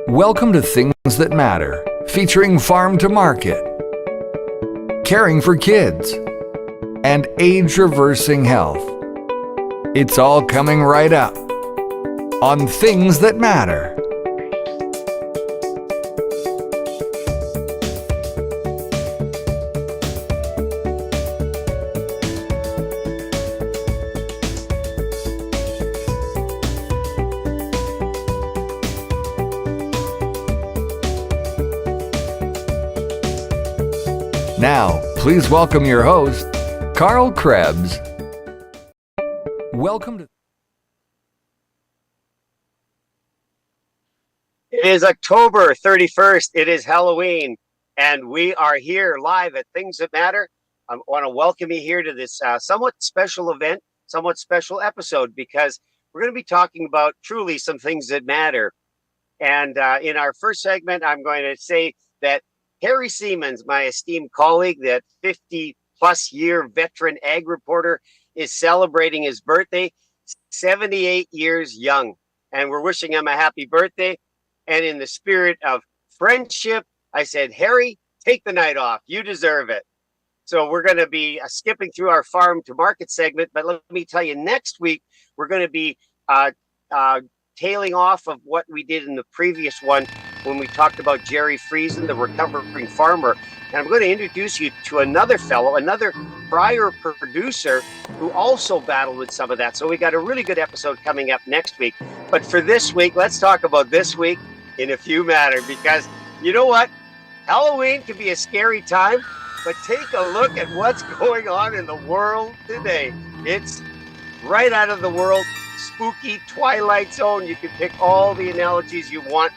Welcome to Things That Matter, featuring Farm to Market, caring for kids, and age-reversing health. It's all coming right up on Things That Matter. Now, please welcome your host, Karl Krebs. Welcome to... It is October 31st. It is Halloween, and we are here live at Things That Matter. I want to welcome you here to this somewhat special event, somewhat special episode, because we're going to be talking about truly some things that matter. And in our first segment, I'm going to say that Harry Siemens, my esteemed colleague, that 50-plus year veteran ag reporter, is celebrating his birthday, 78 years young. And we're wishing him a happy birthday. And in the spirit of friendship, I said, Harry, take the night off. You deserve it. So we're going to be skipping through our farm to market segment. But let me tell you, next week, we're going to be tailing off of what we did in the previous one when we talked about Jerry Friesen, the recovering farmer. And I'm going to introduce you to another fellow, another prior producer who also battled with some of that. So we got a really good episode coming up next week. But for this week, let's talk about this week in a few matter, because you know what? Halloween can be a scary time, but take a look at what's going on in the world today. It's right out of the world, spooky Twilight Zone. You can pick all the analogies you want.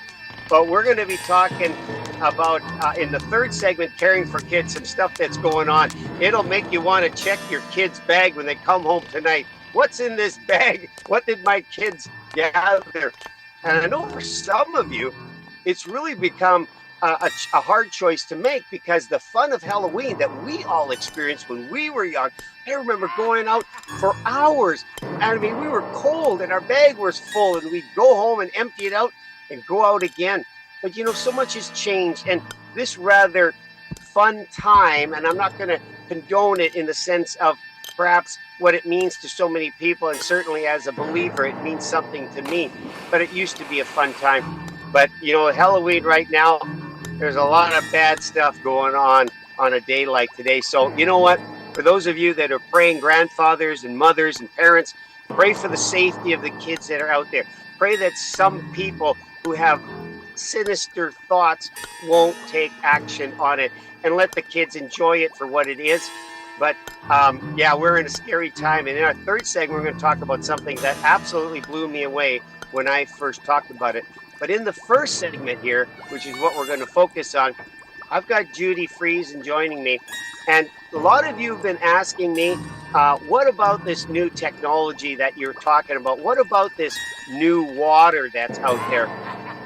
But we're going to be talking about, in the third segment, caring for kids, some stuff that's going on. It'll make you want to check your kid's bag when they come home tonight. What's in this bag? What did my kids gather? And I know for some of you, it's really become a hard choice to make, because the fun of Halloween that we all experienced when we were young, I remember going out for hours. I mean, we were cold and our bag was full, and we'd go home and empty it out and go out again. But you know, so much has changed, and this rather fun time, and I'm not going to condone it in the sense of perhaps what it means to so many people, and certainly as a believer it means something to me, but it used to be a fun time. But you know, Halloween right now, there's a lot of bad stuff going on a day like today. So you know what, for those of you that are praying grandfathers and mothers and parents, pray for the safety of the kids that are out there. Pray that some people who have sinister thoughts won't take action on it, and let the kids enjoy it for what it is. But yeah, we're in a scary time. And in our third segment, we're going to talk about something that absolutely blew me away when I first talked about it. But in the first segment here, which is what we're going to focus on, I've got Judy Friesen joining me. And a lot of you have been asking me, what about this new technology that you're talking about? What about this new water that's out there?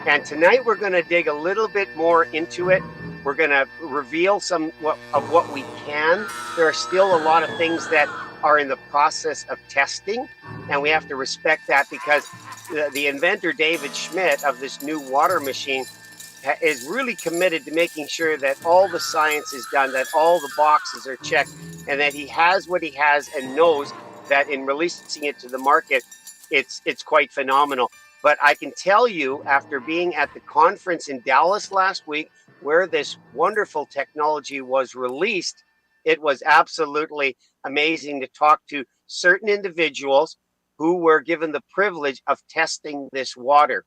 And tonight we're going to dig a little bit more into it. We're going to reveal some of what we can. There are still a lot of things that are in the process of testing, and we have to respect that, because the inventor, David Schmidt, of this new water machine is really committed to making sure that all the science is done, that all the boxes are checked, and that he has what he has and knows that in releasing it to the market, it's quite phenomenal. But I can tell you, after being at the conference in Dallas last week, where this wonderful technology was released, it was absolutely amazing to talk to certain individuals who were given the privilege of testing this water.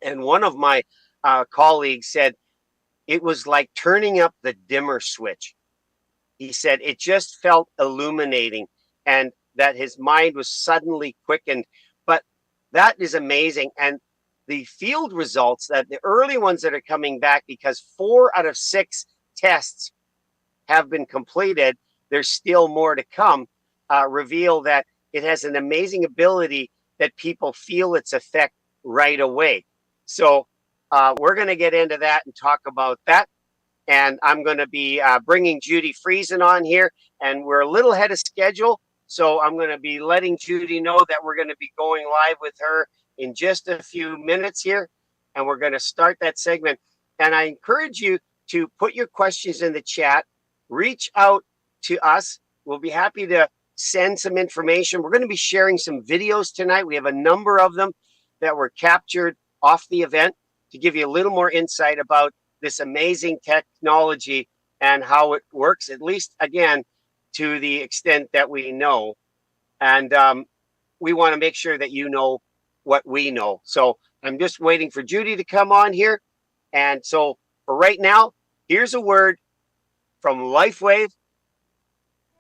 And one of my colleagues said, it was like turning up the dimmer switch. He said it just felt illuminating, and that his mind was suddenly quickened. But that is amazing. And the field results, that the early ones that are coming back, because 4 out of 6 tests have been completed, there's still more to come, reveal that it has an amazing ability that people feel its effect right away. So we're going to get into that and talk about that. And I'm going to be bringing Judy Friesen on here, and we're a little ahead of schedule. So I'm going to be letting Judy know that we're going to be going live with her in just a few minutes here. and we're going to start that segment. And I encourage you to put your questions in the chat, reach out to us. We'll be happy to send some information. We're going to be sharing some videos tonight. We have a number of them that were captured off the event to give you a little more insight about this amazing technology and how it works, at least, again, to the extent that we know. And we want to make sure that you know what we know. So I'm just waiting for Judy to come on here. And so for right now, here's a word from LifeWave.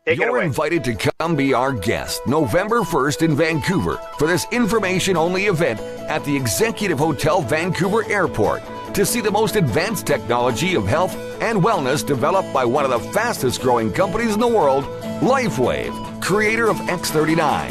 Take it away. You're invited to come be our guest November 1st in Vancouver for this information-only event at the Executive Hotel Vancouver Airport to see the most advanced technology of health and wellness developed by one of the fastest-growing companies in the world, LifeWave, creator of X39.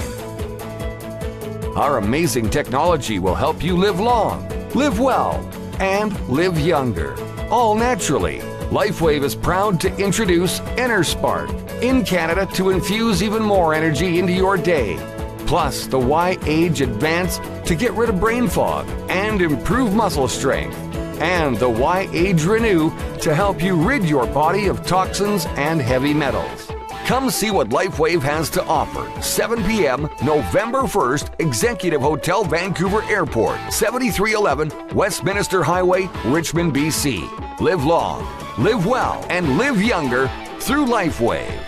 Our amazing technology will help you live long, live well, and live younger, all naturally. LifeWave is proud to introduce EnerSpark in Canada to infuse even more energy into your day. Plus, the Y-Age Advance to get rid of brain fog and improve muscle strength. And the Y-Age Renew to help you rid your body of toxins and heavy metals. Come see what LifeWave has to offer. 7 p.m. November 1st, Executive Hotel Vancouver Airport, 7311 Westminster Highway, Richmond, BC. Live long, live well, and live younger through LifeWave.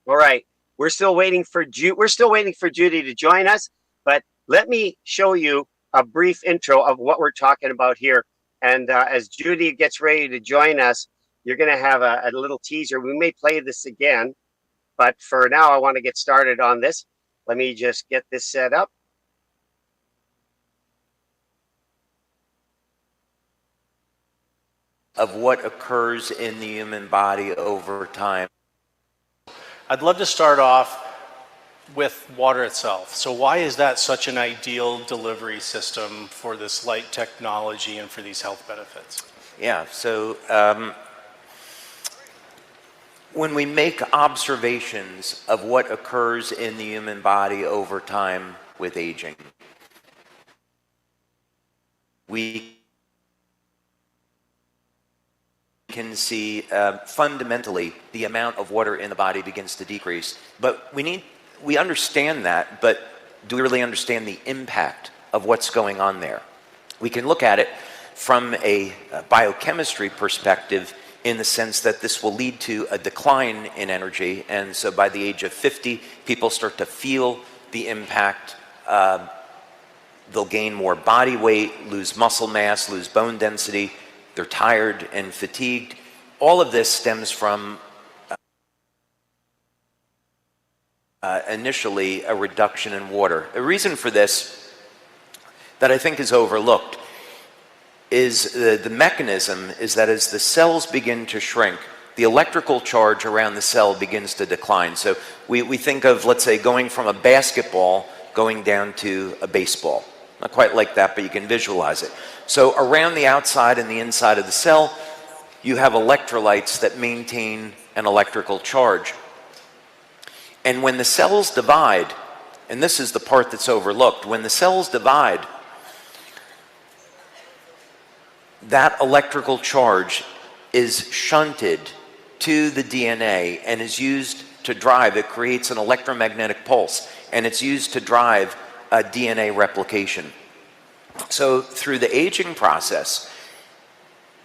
All right, we're still waiting for Judy to join us, but let me show you a brief intro of what we're talking about here. And as Judy gets ready to join us, you're going to have a little teaser. We may play this again, but for now, I want to get started on this. Let me just get this set up. Of what occurs in the human body over time. I'd love to start off with water itself. So why is that such an ideal delivery system for this light technology and for these health benefits? Yeah, so when we make observations of what occurs in the human body over time with aging, we can see fundamentally the amount of water in the body begins to decrease. But we understand that, but do we really understand the impact of what's going on there? We can look at it from a biochemistry perspective in the sense that this will lead to a decline in energy. And so by the age of 50, people start to feel the impact. They'll gain more body weight, lose muscle mass, lose bone density. They're tired and fatigued. All of this stems from initially a reduction in water. A reason for this that I think is overlooked is the mechanism is that as the cells begin to shrink, the electrical charge around the cell begins to decline. So we think of, let's say, going from a basketball going down to a baseball. Not quite like that, but you can visualize it. So around the outside and the inside of the cell, you have electrolytes that maintain an electrical charge. And when the cells divide, and this is the part that's overlooked, when the cells divide, that electrical charge is shunted to the DNA and is used to drive, it creates an electromagnetic pulse, and it's used to drive a DNA replication. So through the aging process,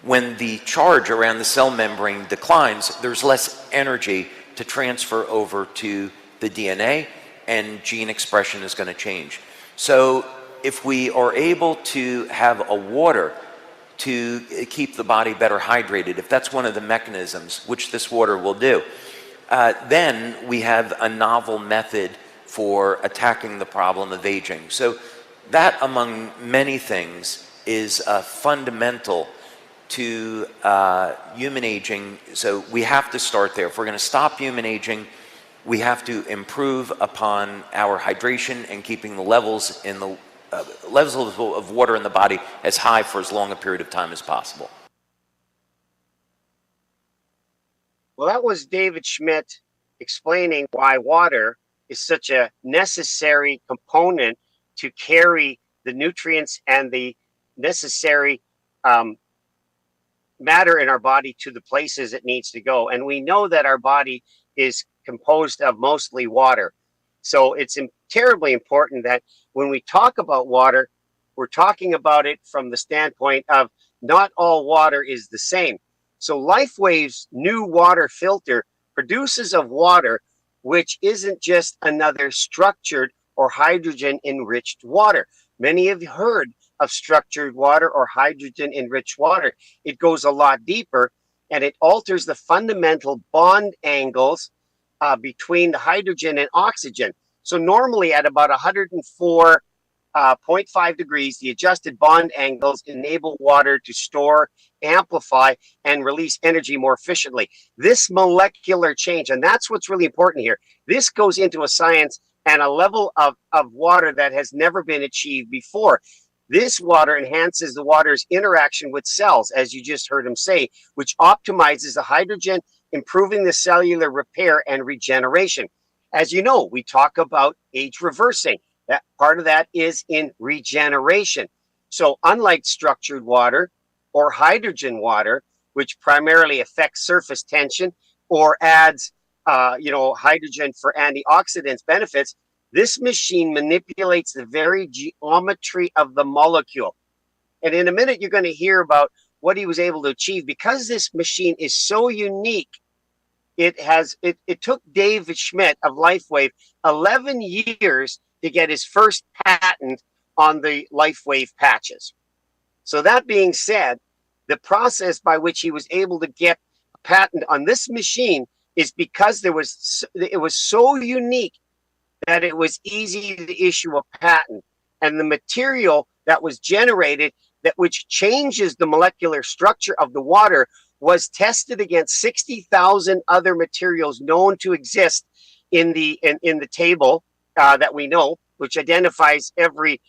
when the charge around the cell membrane declines, there's less energy to transfer over to the DNA, and gene expression is going to change. So if we are able to have a water to keep the body better hydrated, if that's one of the mechanisms, which this water will do, then we have a novel method for attacking the problem of aging. So that, among many things, is fundamental to human aging. So we have to start there. If we're going to stop human aging, we have to improve upon our hydration and keeping the levels of water in the body as high for as long a period of time as possible. Well, that was David Schmidt explaining why water is such a necessary component to carry the nutrients and the necessary matter in our body to the places it needs to go. And we know that our body is composed of mostly water. So it's terribly important that when we talk about water, we're talking about it from the standpoint of not all water is the same. So LifeWave's new water filter produces of water, which isn't just another structured or hydrogen enriched water. Many have heard of structured water or hydrogen enriched water. It goes a lot deeper, and it alters the fundamental bond angles between the hydrogen and oxygen. So normally at about 104.5 degrees, the adjusted bond angles enable water to store, amplify, and release energy more efficiently. This molecular change, and that's what's really important here, this goes into a science and a level of water that has never been achieved before. This water enhances the water's interaction with cells, as you just heard him say, which optimizes the hydrogen, improving the cellular repair and regeneration. As you know, we talk about age reversing. That part of that is in regeneration. So unlike structured water or hydrogen water, which primarily affects surface tension or adds hydrogen for antioxidants benefits, this machine manipulates the very geometry of the molecule. And in a minute, you're going to hear about what he was able to achieve. Because this machine is so unique, it took David Schmidt of LifeWave 11 years to get his first patent on the LifeWave patches. So that being said, the process by which he was able to get a patent on this machine is because it was so unique that it was easy to issue a patent. And the material that was generated, which changes the molecular structure of the water, was tested against 60,000 other materials known to exist in the table that we know, which identifies every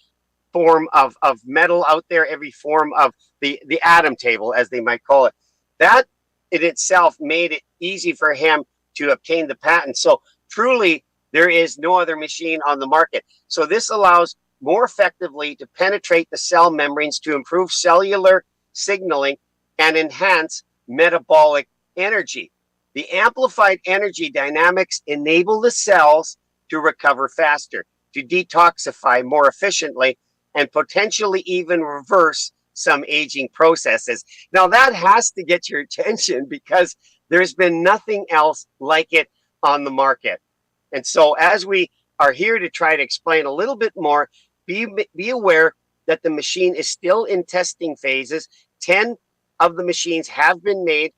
form of metal out there, every form of the atom table, as they might call it. That in itself made it easy for him to obtain the patent. So truly, there is no other machine on the market. So this allows more effectively to penetrate the cell membranes to improve cellular signaling and enhance metabolic energy. The amplified energy dynamics enable the cells to recover faster, to detoxify more efficiently, and potentially even reverse some aging processes. Now that has to get your attention because there's been nothing else like it on the market. And so as we are here to try to explain a little bit more, be aware that the machine is still in testing phases. 10 of the machines have been made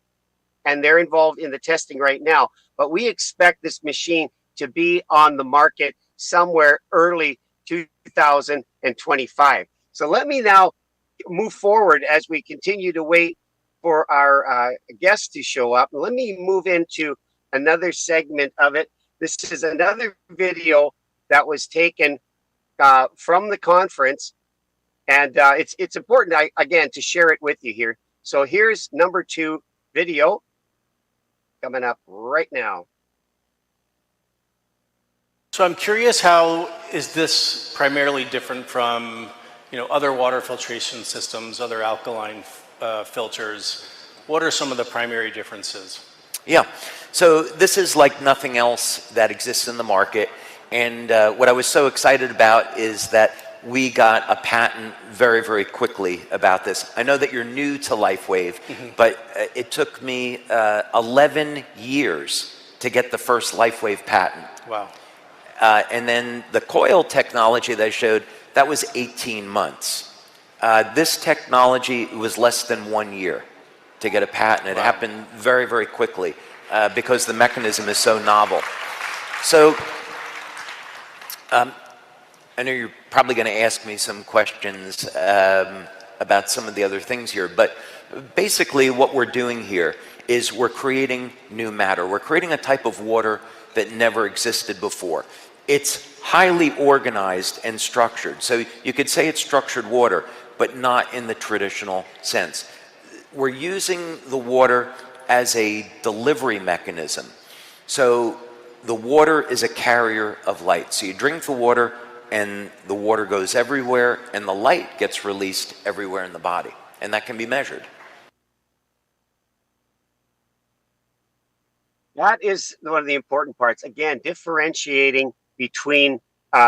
and they're involved in the testing right now. But we expect this machine to be on the market somewhere early 2025. So let me now move forward as we continue to wait for our guests to show up. Let me move into another segment of it. This is another video that was taken from the conference, and it's important, again, to share it with you here. So here's number 2 video coming up right now. So I'm curious, how is this primarily different from other water filtration systems, other alkaline filters? What are some of the primary differences? Yeah, so this is like nothing else that exists in the market. And what I was so excited about is that we got a patent very, very quickly about this. I know that you're new to LifeWave, but it took me 11 years to get the first LifeWave patent. Wow. And then the coil technology that I showed, that was 18 months. This technology was less than 1 year to get a patent. It happened very, very quickly because the mechanism is so novel. So I know you're probably going to ask me some questions about some of the other things here, but basically what we're doing here is we're creating new matter. We're creating a type of water that never existed before. It's highly organized and structured. So you could say it's structured water, but not in the traditional sense. We're using the water as a delivery mechanism. So the water is a carrier of light. So you drink the water, and the water goes everywhere, and the light gets released everywhere in the body. And that can be measured. That is one of the important parts. Again, differentiating between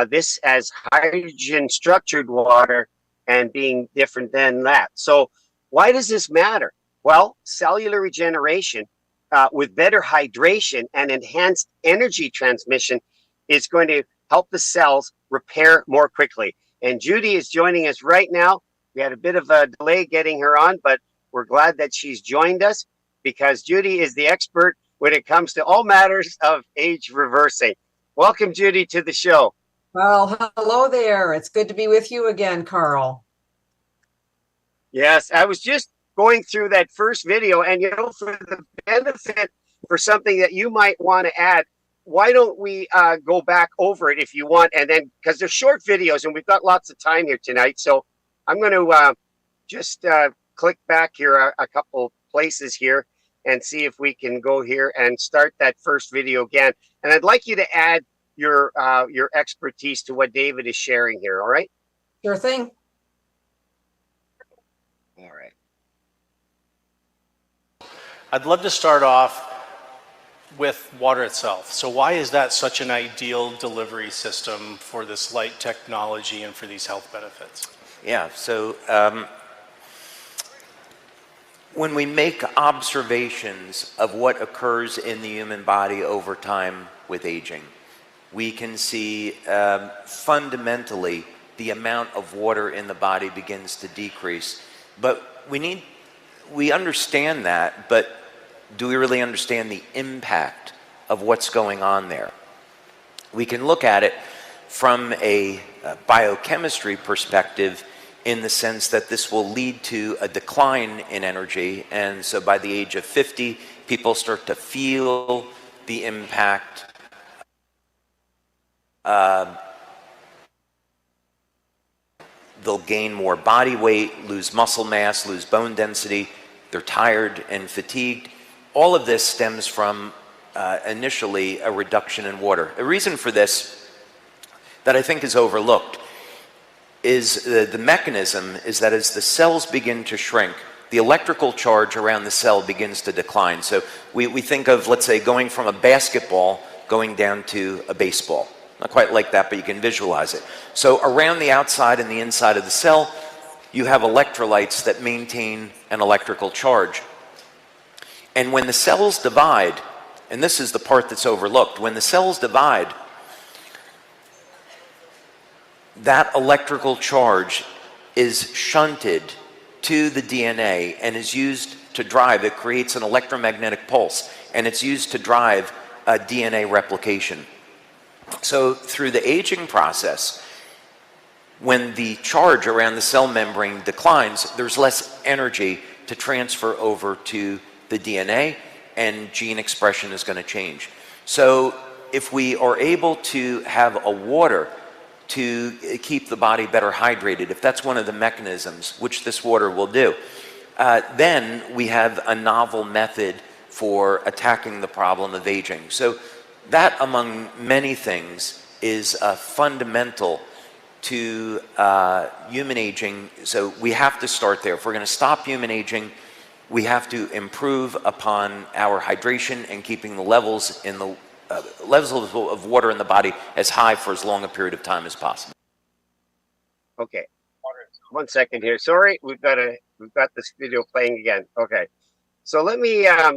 this as hydrogen structured water and being different than that. So why does this matter? Well, cellular regeneration with better hydration and enhanced energy transmission is going to help the cells repair more quickly. And Judy is joining us right now. We had a bit of a delay getting her on, but we're glad that she's joined us because Judy is the expert when it comes to all matters of age reversing. Welcome, Judy, to the show. Well, hello there. It's good to be with you again, Karl. Yes, I was just going through that first video, and for the benefit for something that you might want to add, why don't we go back over it if you want, and then because they're short videos and we've got lots of time here tonight, so I'm going to just click back here a couple places here and see if we can go here and start that first video again. And I'd like you to add your expertise to what David is sharing here. All right? Sure thing. All right. I'd love to start off with water itself. So why is that such an ideal delivery system for this light technology and for these health benefits? Yeah, so when we make observations of what occurs in the human body over time with aging, we can see fundamentally the amount of water in the body begins to decrease. But we understand that, but do we really understand the impact of what's going on there? We can look at it from a biochemistry perspective in the sense that this will lead to a decline in energy. And so by the age of 50, people start to feel the impact. They'll gain more body weight, lose muscle mass, lose bone density. They're tired and fatigued. All of this stems from initially a reduction in water. The reason for this that I think is overlooked is the mechanism is that as the cells begin to shrink, the electrical charge around the cell begins to decline. So we think of, let's say, going from a basketball going down to a baseball. Not quite like that, but you can visualize it. So around the outside and the inside of the cell, you have electrolytes that maintain an electrical charge. And when the cells divide, and this is the part that's overlooked, when the cells divide, that electrical charge is shunted to the DNA and is used to drive, it creates an electromagnetic pulse, and it's used to drive DNA replication. So through the aging process, when the charge around the cell membrane declines, there's less energy to transfer over to the DNA, and gene expression is going to change. So if we are able to have a water to keep the body better hydrated, if that's one of the mechanisms, which this water will do, then we have a novel method for attacking the problem of aging. So that, among many things, is fundamental to human aging. So we have to start there. If we're going to stop human aging, we have to improve upon our hydration and keeping the levels in the levels of water in the body as high for as long a period of time as possible. Okay, 1 second here. Sorry, we've got this video playing again. Okay, so let me. I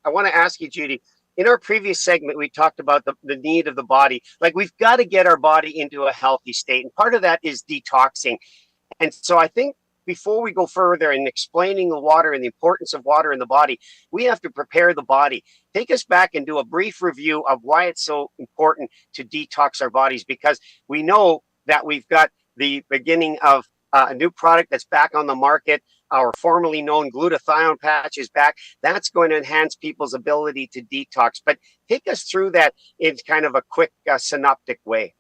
want to ask you, Judy. In our previous segment, we talked about the need of the body. Like, we've got to get our body into a healthy state, and part of that is detoxing. And so I think before we go further in explaining the water and the importance of water in the body, we have to prepare the body. Take us back and do a brief review of why it's so important to detox our bodies, because we know that we've got the beginning of a new product that's back on the market. Our formerly known glutathione patch is back. That's going to enhance people's ability to detox. But take us through that in kind of a quick synoptic way.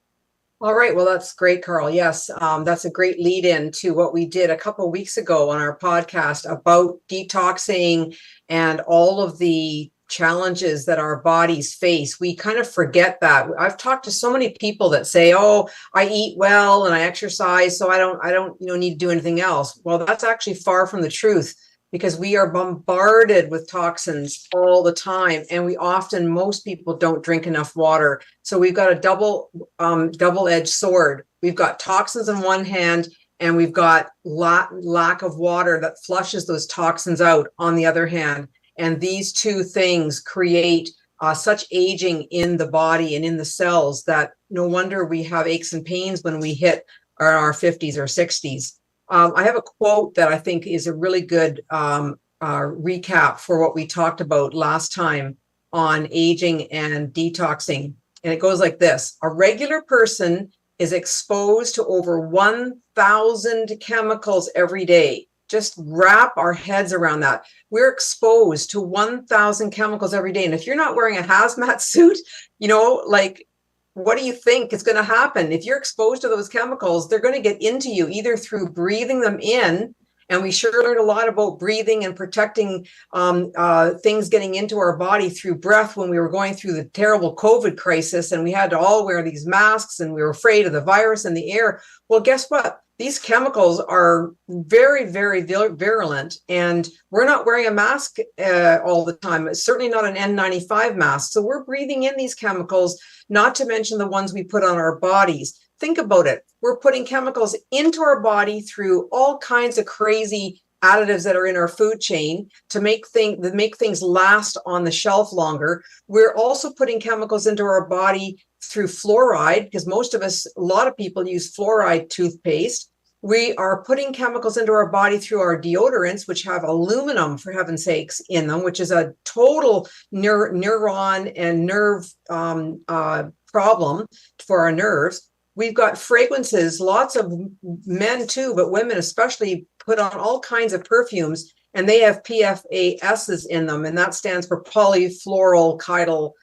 All right. Well, that's great, Karl. Yes, that's a great lead in to what we did a couple of weeks ago on our podcast about detoxing and all of the challenges that our bodies face. We kind of forget that. I've talked to so many people that say, "Oh, I eat well and I exercise, so I don't, need to do anything else." Well, that's actually far from the truth, because we are bombarded with toxins all the time, and most people don't drink enough water. So we've got a double-edged sword. We've got toxins in one hand, and we've got lack of water that flushes those toxins out on the other hand. And these two things create such aging in the body and in the cells that no wonder we have aches and pains when we hit our 50s or 60s. I have a quote that I think is a really good recap for what we talked about last time on aging and detoxing. And it goes like this: a regular person is exposed to over 1,000 chemicals every day. Just wrap our heads around that. We're exposed to 1,000 chemicals every day. And if you're not wearing a hazmat suit, what do you think is going to happen? If you're exposed to those chemicals, they're going to get into you either through breathing them in. And we sure learned a lot about breathing and protecting things getting into our body through breath when we were going through the terrible COVID crisis, and we had to all wear these masks and we were afraid of the virus in the air. Well, guess what? These chemicals are very, very virulent, and we're not wearing a mask all the time. It's certainly not an N95 mask. So we're breathing in these chemicals, not to mention the ones we put on our bodies. Think about it. We're putting chemicals into our body through all kinds of crazy additives that are in our food chain to make things last on the shelf longer. We're also putting chemicals into our body through fluoride, because a lot of people use fluoride toothpaste. We are putting chemicals into our body through our deodorants, which have aluminum, for heaven's sakes, in them, which is a total neuron and nerve problem for our nerves. We've got fragrances, lots of men too, but women especially put on all kinds of perfumes, and they have PFASs in them, and that stands for polyfluoroalkyl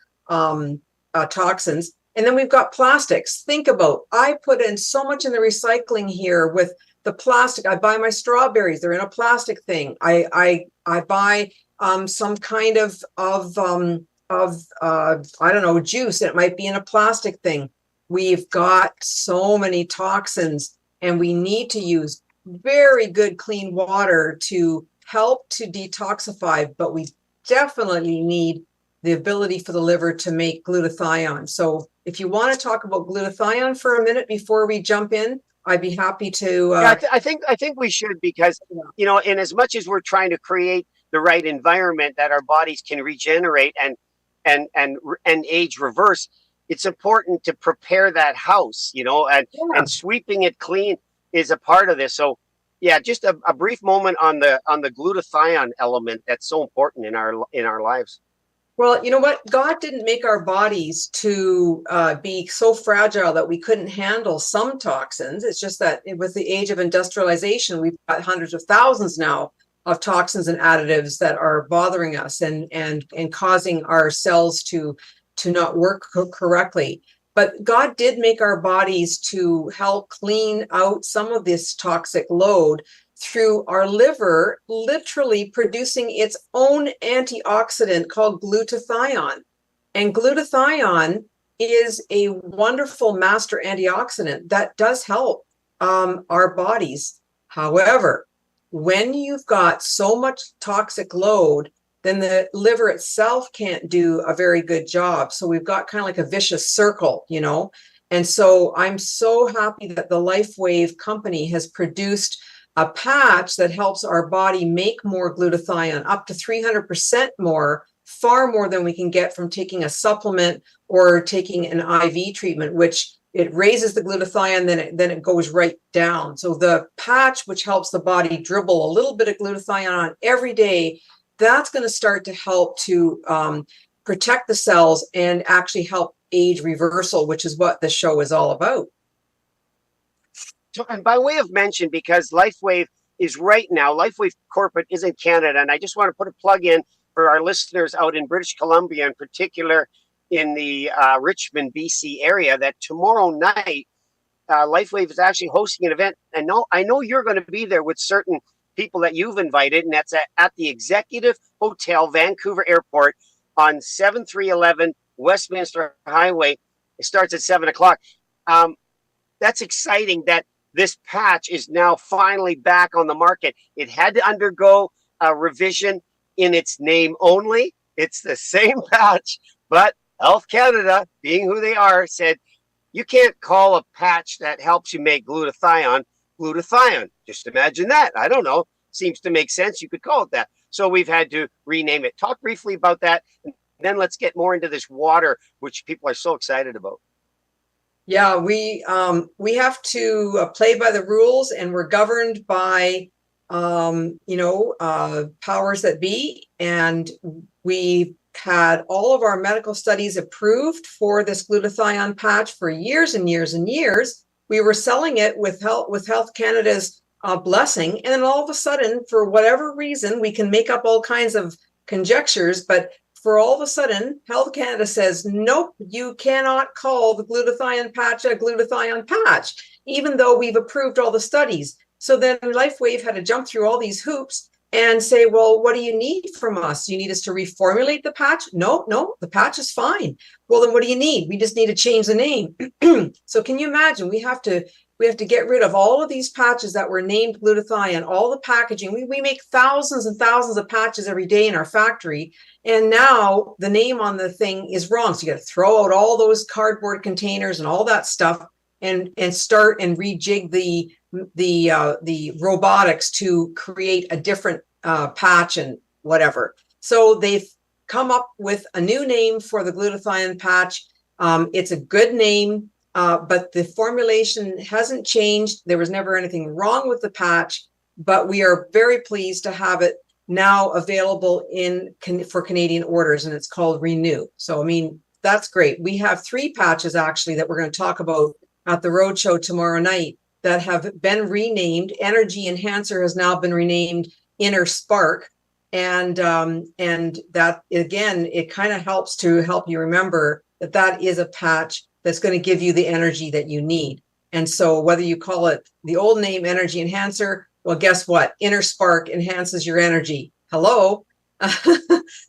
toxins. And then we've got plastics. Think about, I put in so much in the recycling here with the plastic. I buy my strawberries, they're in a plastic thing. I buy some kind of I don't know, juice, and it might be in a plastic thing. We've got so many toxins, and we need to use very good clean water to help to detoxify, but we definitely need the ability for the liver to make glutathione. So if you want to talk about glutathione for a minute before we jump in, I'd be happy to. I think we should, because, in as much as we're trying to create the right environment that our bodies can regenerate and age reverse, it's important to prepare that house, and sweeping it clean is a part of this. So, yeah, just a brief moment on the glutathione element that's so important in our lives. Well, you know what? God didn't make our bodies to be so fragile that we couldn't handle some toxins. It's just that with the age of industrialization, we've got hundreds of thousands now of toxins and additives that are bothering us and causing our cells to not work correctly. But God did make our bodies to help clean out some of this toxic load through our liver literally producing its own antioxidant called glutathione. And glutathione is a wonderful master antioxidant that does help our bodies. However, when you've got so much toxic load, then the liver itself can't do a very good job. So we've got kind of like a vicious circle, And so I'm so happy that the LifeWave company has produced a patch that helps our body make more glutathione, up to 300% more, far more than we can get from taking a supplement or taking an IV treatment, which it raises the glutathione, then it goes right down. So the patch, which helps the body dribble a little bit of glutathione on every day, that's going to start to help to protect the cells and actually help age reversal, which is what the show is all about. So, and by way of mention, because LifeWave is right now, LifeWave Corporate is in Canada, and I just want to put a plug in for our listeners out in British Columbia, in particular in the Richmond, BC area, that tomorrow night, LifeWave is actually hosting an event. And I know you're going to be there with certain people that you've invited, and that's at the Executive Hotel, Vancouver Airport. on 7311 Westminster Highway. It starts at 7 o'clock. That's exciting that this patch is now finally back on the market. It had to undergo a revision in its name only. It's the same patch, but Health Canada, being who they are, said, you can't call a patch that helps you make glutathione glutathione. Just imagine that. I don't know. Seems to make sense. You could call it that. So we've had to rename it. Talk briefly about that. And then let's get more into this water, which people are so excited about. Yeah, we have to play by the rules, and we're governed by powers that be. And we had all of our medical studies approved for this glutathione patch for years and years and years. We were selling it with Health Canada's blessing, and then all of a sudden, for whatever reason, we can make up all kinds of conjectures, but for all of a sudden, Health Canada says, nope, you cannot call the glutathione patch a glutathione patch, even though we've approved all the studies. So then LifeWave had to jump through all these hoops and say, well, what do you need from us? You need us to reformulate the patch? No, the patch is fine. Well, then what do you need? We just need to change the name. So can you imagine? We have to get rid of all of these patches that were named glutathione, all the packaging. We make thousands and thousands of patches every day in our factory. And now the name on the thing is wrong. So you got to throw out all those cardboard containers and all that stuff and start and rejig the robotics to create a different patch and whatever. So they've come up with a new name for the glutathione patch. It's a good name. But the formulation hasn't changed. There was never anything wrong with the patch, but we are very pleased to have it now available for Canadian orders, and it's called Renew. So, I mean, that's great. We have 3 patches actually that we're going to talk about at the roadshow tomorrow night that have been renamed. Energy Enhancer has now been renamed Inner Spark. And that, again, it kind of helps to help you remember that is a patch that's going to give you the energy that you need. And so whether you call it the old name Energy Enhancer, well, guess what? Inner Spark enhances your energy. Hello.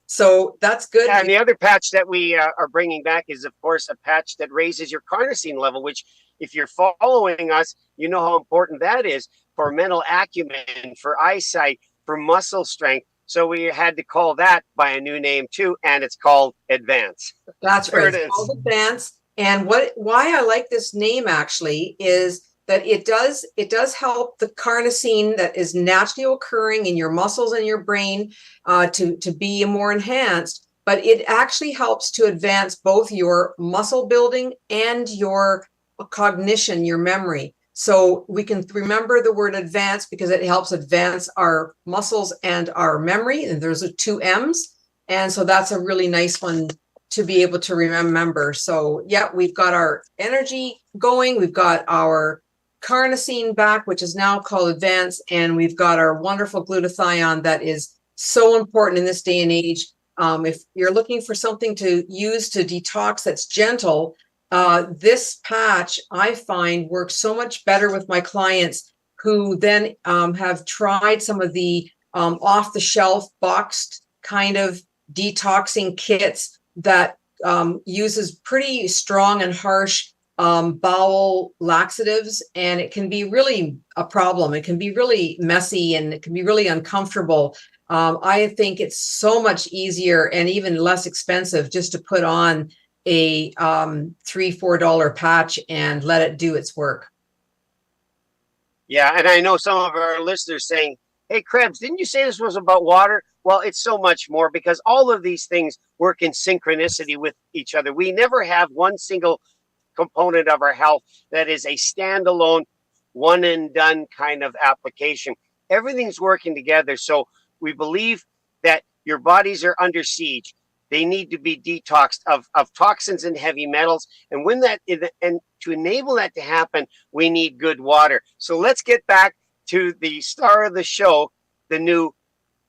So that's good. And the other patch that we are bringing back is, of course, a patch that raises your carnosine level, which if you're following us, you know how important that is for mental acumen, for eyesight, for muscle strength. So we had to call that by a new name too, and it's called Advance. That's right. It's called Advance. And why I like this name actually is that it does help the carnosine that is naturally occurring in your muscles and your brain to be more enhanced, but it actually helps to advance both your muscle building and your cognition, your memory. So we can remember the word advance because it helps advance our muscles and our memory. And there's 2 M's. And so that's a really nice one to be able to remember. So yeah, we've got our energy going. We've got our carnosine back, which is now called Advance. And we've got our wonderful glutathione that is so important in this day and age. If you're looking for something to use to detox that's gentle, this patch I find works so much better with my clients who then have tried some of the off-the-shelf boxed kind of detoxing kits that uses pretty strong and harsh bowel laxatives, and it can be really a problem. It can be really messy and it can be really uncomfortable. I think it's so much easier and even less expensive just to put on a $3-4 patch and let it do its work. Yeah, and I know some of our listeners saying, hey, Krebs, didn't you say this was about water? Well, it's so much more because all of these things work in synchronicity with each other. We never have one single component of our health that is a standalone, one and done kind of application. Everything's working together. So we believe that your bodies are under siege. They need to be detoxed of toxins and heavy metals. And to enable that to happen, we need good water. So let's get back to the star of the show, the new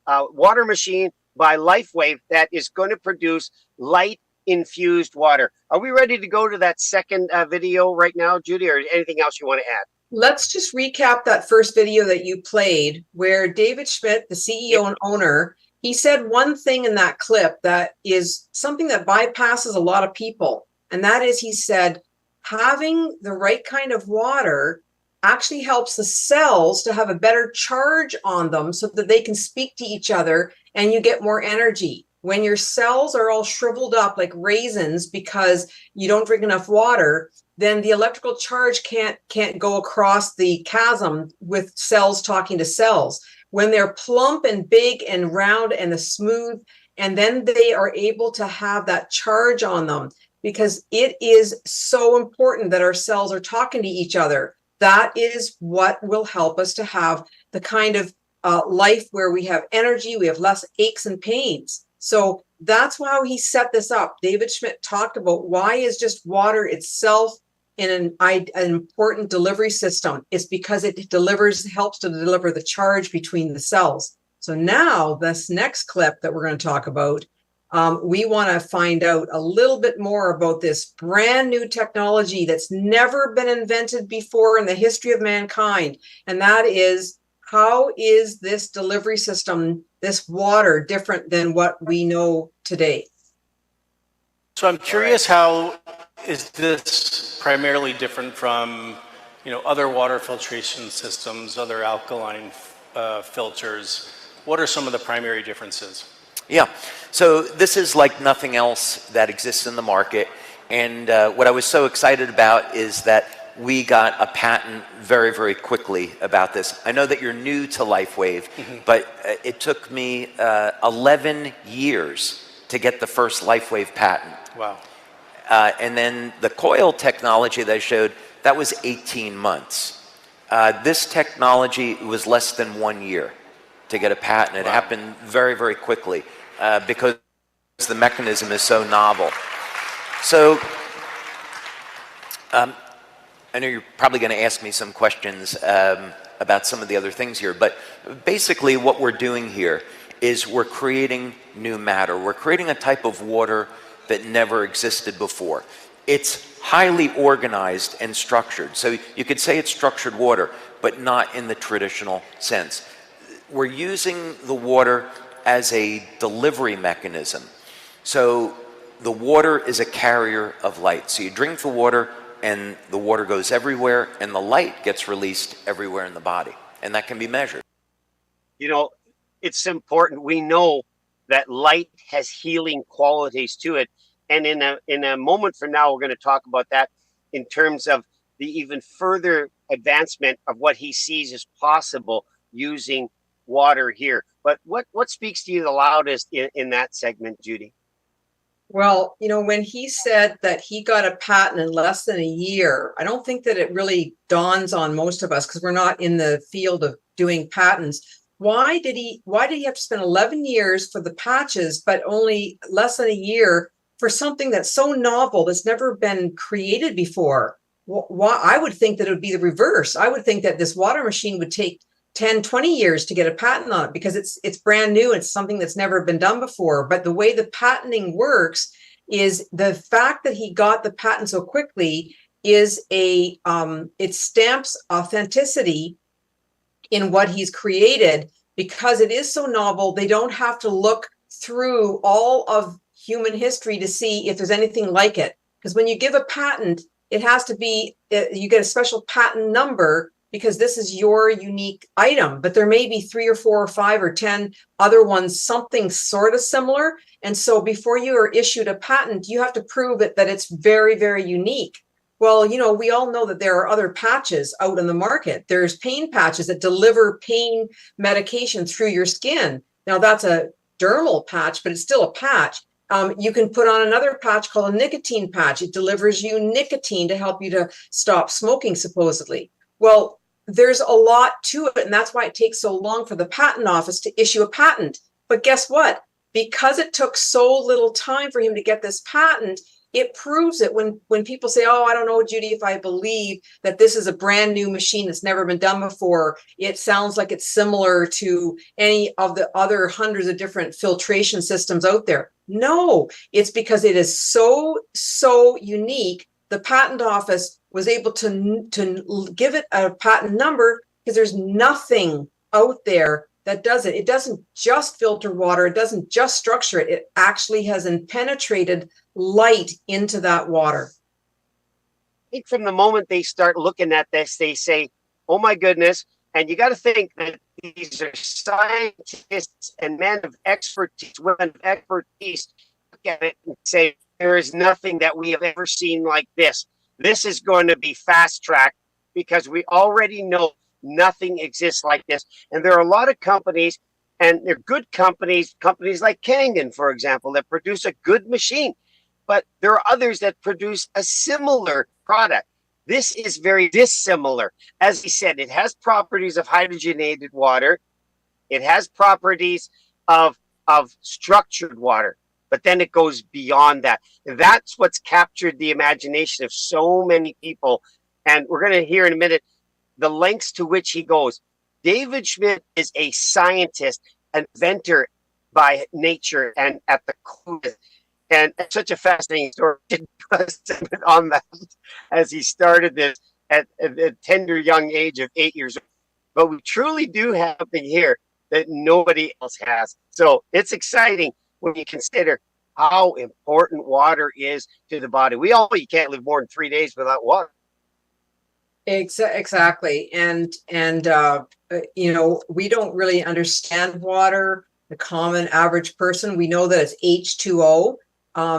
water machine by LifeWave that is going to produce light infused water. Are we ready to go to that second video right now, Judy, or anything else you want to add? Let's just recap that first video that you played where David Schmidt, the CEO and owner, He said one thing in that clip that is something that bypasses a lot of people. And that is, he said, having the right kind of water actually helps the cells to have a better charge on them so that they can speak to each other and you get more energy. When your cells are all shriveled up like raisins because you don't drink enough water, then the electrical charge can't go across the chasm with cells talking to cells. When they're plump and big and round and the smooth, and then they are able to have that charge on them, because it is so important that our cells are talking to each other. That is what will help us to have the kind of life where we have energy, we have less aches and pains. So that's how he set this up. David Schmidt talked about why is just water itself in an important delivery system. It's because it helps to deliver the charge between the cells. So now this next clip that we're going to talk about, we want to find out a little bit more about this brand new technology that's never been invented before in the history of mankind. And that is, how is this delivery system, this water, different than what we know today? So I'm curious, how is this primarily different from, other water filtration systems, other alkaline filters? What are some of the primary differences? Yeah, so this is like nothing else that exists in the market. And what I was so excited about is that we got a patent very, very quickly about this. I know that you're new to LifeWave, but it took me 11 years to get the first LifeWave patent. Wow. And then the coil technology that I showed, that was 18 months. This technology was less than 1 year to get a patent. It happened very, very quickly because the mechanism is so novel. So I know you're probably going to ask me some questions about some of the other things here, but basically what we're doing here is we're creating new matter. We're creating a type of water that never existed before. It's highly organized and structured. So you could say it's structured water, but not in the traditional sense. We're using the water as a delivery mechanism. So the water is a carrier of light. So you drink the water, and the water goes everywhere, and the light gets released everywhere in the body. And that can be measured. It's important. We know that light has healing qualities to it. And in a moment from now, we're going to talk about that in terms of the even further advancement of what he sees as possible using water here. But what speaks to you the loudest in that segment, Judy? Well, when he said that he got a patent in less than a year, I don't think that it really dawns on most of us because we're not in the field of doing patents. Why did he have to spend 11 years for the patches, but only less than a year for something that's so novel, that's never been created before? Why? I would think that it would be the reverse. I would think that this water machine would take 10, 20 years to get a patent on it because it's brand new. It's something that's never been done before. But the way the patenting works is the fact that he got the patent so quickly is it stamps authenticity in what he's created because it is so novel. They don't have to look through all of human history to see if there's anything like it. Because when you give a patent, it has to be, you get a special patent number because this is your unique item, but there may be 3 or 4 or 5 or 10 other ones, something sort of similar. And so before you are issued a patent, you have to prove it that it's very, very unique. Well, we all know that there are other patches out in the market. There's pain patches that deliver pain medication through your skin. Now that's a dermal patch, but it's still a patch. You can put on another patch called a nicotine patch. It delivers you nicotine to help you to stop smoking, supposedly. Well, there's a lot to it, and that's why it takes so long for the patent office to issue a patent. But guess what? Because it took so little time for him to get this patent, it proves it when people say, oh, I don't know, Judy, if I believe that this is a brand new machine that's never been done before. It sounds like it's similar to any of the other hundreds of different filtration systems out there. No, it's because it is so unique. The patent office was able to give it a patent number because there's nothing out there that does it. It doesn't just filter water. It doesn't just structure it. It actually has penetrated light into that water. I think from the moment they start looking at this, they say, oh my goodness. And you got to think that these are scientists and men of expertise, women of expertise, look at it and say, there is nothing that we have ever seen like this. This is going to be fast tracked because we already know nothing exists like this. And there are a lot of companies, and they're good companies like Kangen, for example, that produce a good machine. But there are others that produce a similar product. This is very dissimilar. As he said, it has properties of hydrogenated water. It has properties of structured water. But then it goes beyond that. And that's what's captured the imagination of so many people. And we're going to hear in a minute the lengths to which he goes. David Schmidt is a scientist, an inventor by nature and at the core. And it's such a fascinating story on that as he started this at a tender young age of 8 years old. But we truly do have something here that nobody else has. So it's exciting when you consider how important water is to the body. We all know you can't live more than 3 days without water. Exactly. And you know, we don't really understand water, the common average person. We know that it's H2O.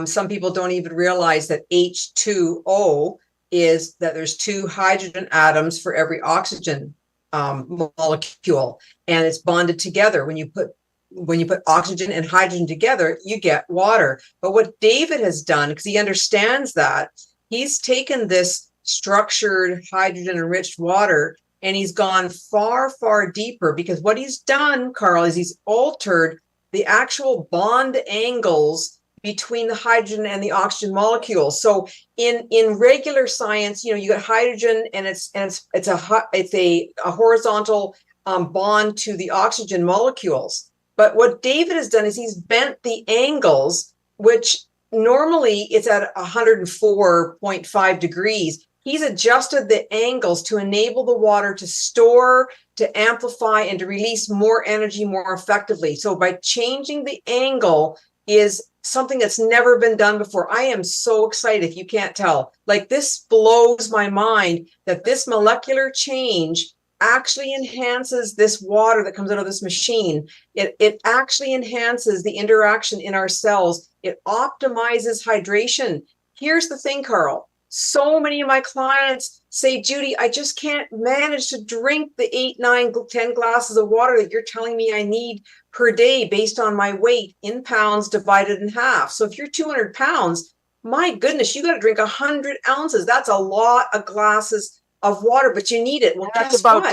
Some people don't even realize that H2O is that there's 2 hydrogen atoms for every oxygen molecule, and it's bonded together. When you put oxygen and hydrogen together, you get water. But what David has done, because he understands that, he's taken this structured hydrogen enriched water and he's gone far, far deeper, because what he's done, Karl, is he's altered the actual bond angles between the hydrogen and the oxygen molecules. So in regular science, you know, you got hydrogen and it's a horizontal bond to the oxygen molecules. But what David has done is he's bent the angles, which normally it's at 104.5 degrees. He's adjusted the angles to enable the water to store, to amplify, and to release more energy more effectively. So by changing the angle is something that's never been done before. I am so excited, if you can't tell. Like, this blows my mind that this molecular change actually enhances this water that comes out of this machine. It actually enhances the interaction in our cells. It optimizes hydration. Here's the thing, Karl. So many of my clients say, Judy, I just can't manage to drink the 8, 9, 10 glasses of water that you're telling me I need per day based on my weight in pounds divided in half. So if you're 200 pounds, my goodness, you got to drink 100 ounces. That's a lot of glasses of water, but you need it. Well, that's about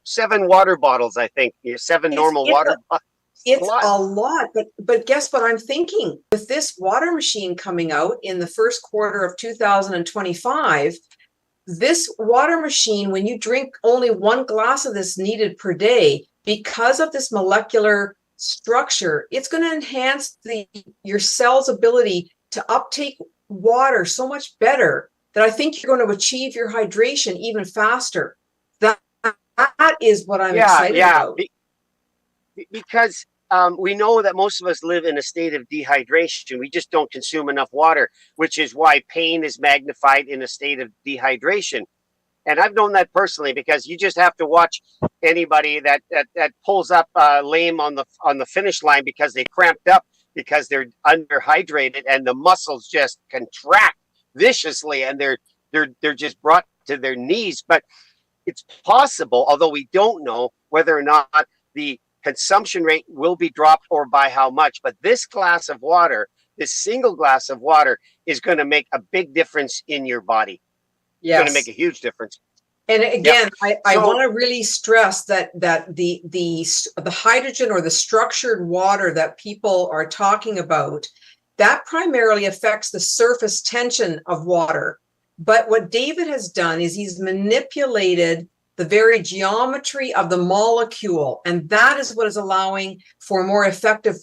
seven water bottles, I think. 7 normal water bottles. It's a lot, but guess what I'm thinking? With this water machine coming out in the first quarter of 2025, this water machine, when you drink only 1 glass of this needed per day, because of this molecular structure, it's going to enhance your cell's ability to uptake water so much better that I think you're going to achieve your hydration even faster. That is what I'm excited about. Because we know that most of us live in a state of dehydration. We just don't consume enough water, which is why pain is magnified in a state of dehydration. And I've known that personally, because you just have to watch anybody that pulls up lame on the finish line because they cramped up because they're underhydrated and the muscles just contract viciously and they're just brought to their knees. But it's possible, although we don't know whether or not the consumption rate will be dropped or by how much. But this glass of water, this single glass of water, is going to make a big difference in your body. Yes. It's going to make a huge difference. And again, I want to really stress that the hydrogen or the structured water that people are talking about, that primarily affects the surface tension of water. But what David has done is he's manipulated the very geometry of the molecule, and that is what is allowing for more effective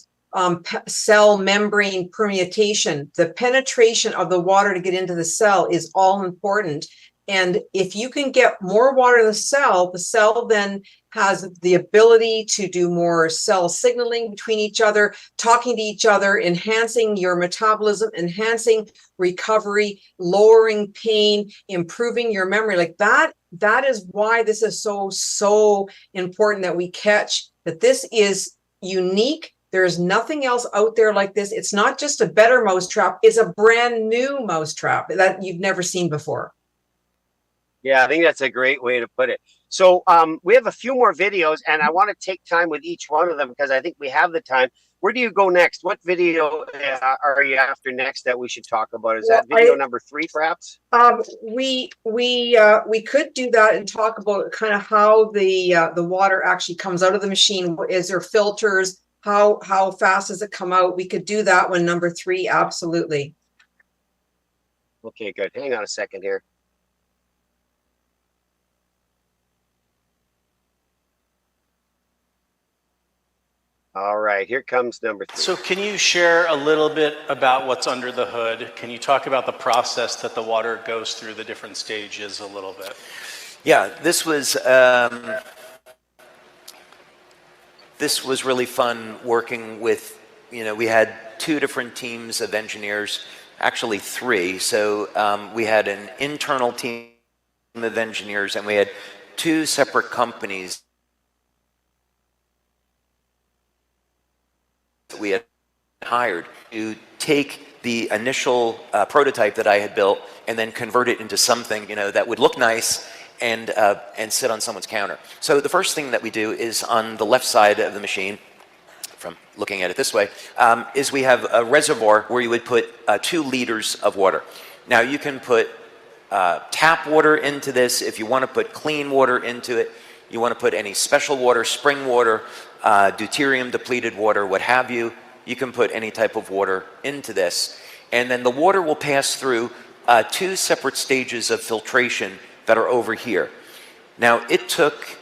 cell membrane permutation. The penetration of the water to get into the cell is all important. And if you can get more water in the cell then has the ability to do more cell signaling between each other, talking to each other, enhancing your metabolism, enhancing recovery, lowering pain, improving your memory. Like that is why this is so important that we catch that this is unique. There is nothing else out there like this. It's not just a better mousetrap, it's a brand new mousetrap that you've never seen before. Yeah, I think that's a great way to put it. So we have a few more videos, and I want to take time with each one of them because I think we have the time. Where do you go next? What video are you after next that we should talk about? Is that video number 3, perhaps? We could do that and talk about kind of how the water actually comes out of the machine. Is there filters? How fast does it come out? We could do that one, number 3, absolutely. Okay, good. Hang on a second here. All right, here comes number 3. So can you share a little bit about what's under the hood? Can you talk about the process that the water goes through, the different stages a little bit? Yeah, this was really fun working with, we had 2 different teams of engineers, actually 3. So we had an internal team of engineers and we had 2 separate companies that we had hired to take the initial prototype that I had built and then convert it into something that would look nice and sit on someone's counter. So the first thing that we do is on the left side of the machine, from looking at it this way, is we have a reservoir where you would put 2 liters of water. Now you can put tap water into this if you want to put clean water into it. You want to put any special water, spring water, deuterium depleted water, what have you. You can put any type of water into this. And then the water will pass through 2 separate stages of filtration that are over here. Now it took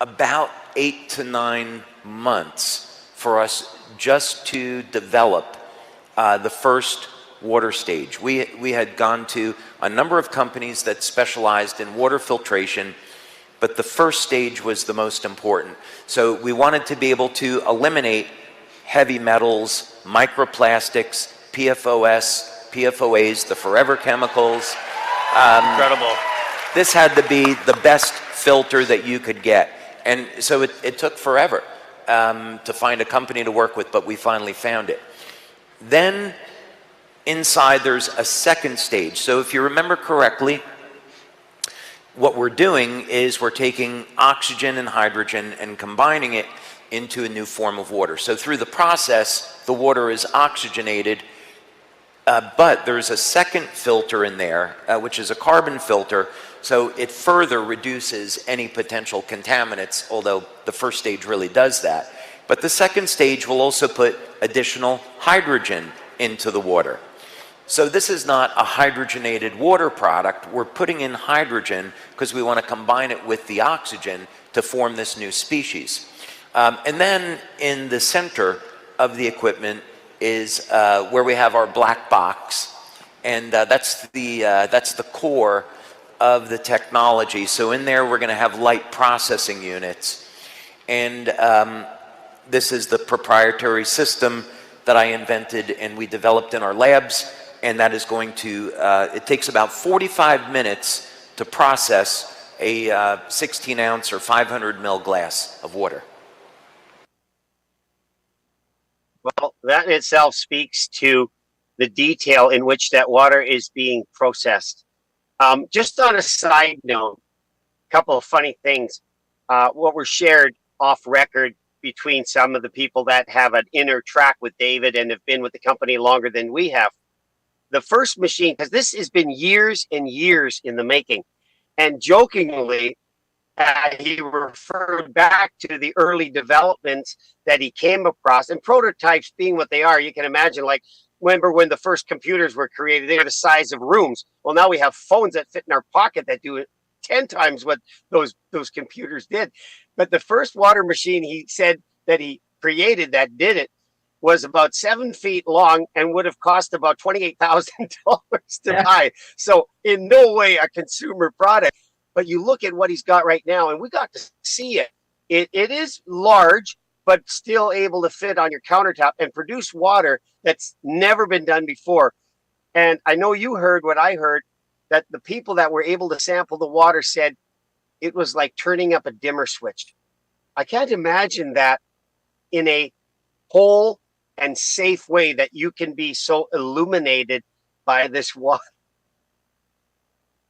about 8 to 9 months for us just to develop the first water stage. We had gone to a number of companies that specialized in water filtration, but the first stage was the most important. So we wanted to be able to eliminate heavy metals, microplastics, PFOS, PFOAs, the forever chemicals. Incredible. This had to be the best filter that you could get. And so it took forever to find a company to work with, but we finally found it. Then inside there's a second stage. So if you remember correctly, what we're doing is we're taking oxygen and hydrogen and combining it into a new form of water. So through the process, the water is oxygenated, but there's a second filter in there, which is a carbon filter, so it further reduces any potential contaminants, although the first stage really does that. But the second stage will also put additional hydrogen into the water. So this is not a hydrogenated water product. We're putting in hydrogen because we want to combine it with the oxygen to form this new species. And then in the center of the equipment is where we have our black box, and that's the core of the technology. So in there we're going to have light processing units, and this is the proprietary system that I invented and we developed in our labs. And that is going to, it takes about 45 minutes to process a 16-ounce or 500 ml glass of water. Well, that in itself speaks to the detail in which that water is being processed. Just on a side note, a couple of funny things. What were shared off record between some of the people that have an inner track with David and have been with the company longer than we have. The first machine, because this has been years and years in the making, and jokingly, he referred back to the early developments that he came across, and prototypes being what they are, you can imagine, like, remember when the first computers were created, they were the size of rooms. Well, now we have phones that fit in our pocket that do 10 times what those computers did. But the first water machine he said that he created that did it was about 7 feet long and would have cost about $28,000 to buy. So in no way a consumer product. But you look at what he's got right now, and we got to see it. It is large, but still able to fit on your countertop and produce water that's never been done before. And I know you heard what I heard, that the people that were able to sample the water said it was like turning up a dimmer switch. I can't imagine that in a whole and safe way that you can be so illuminated by this water.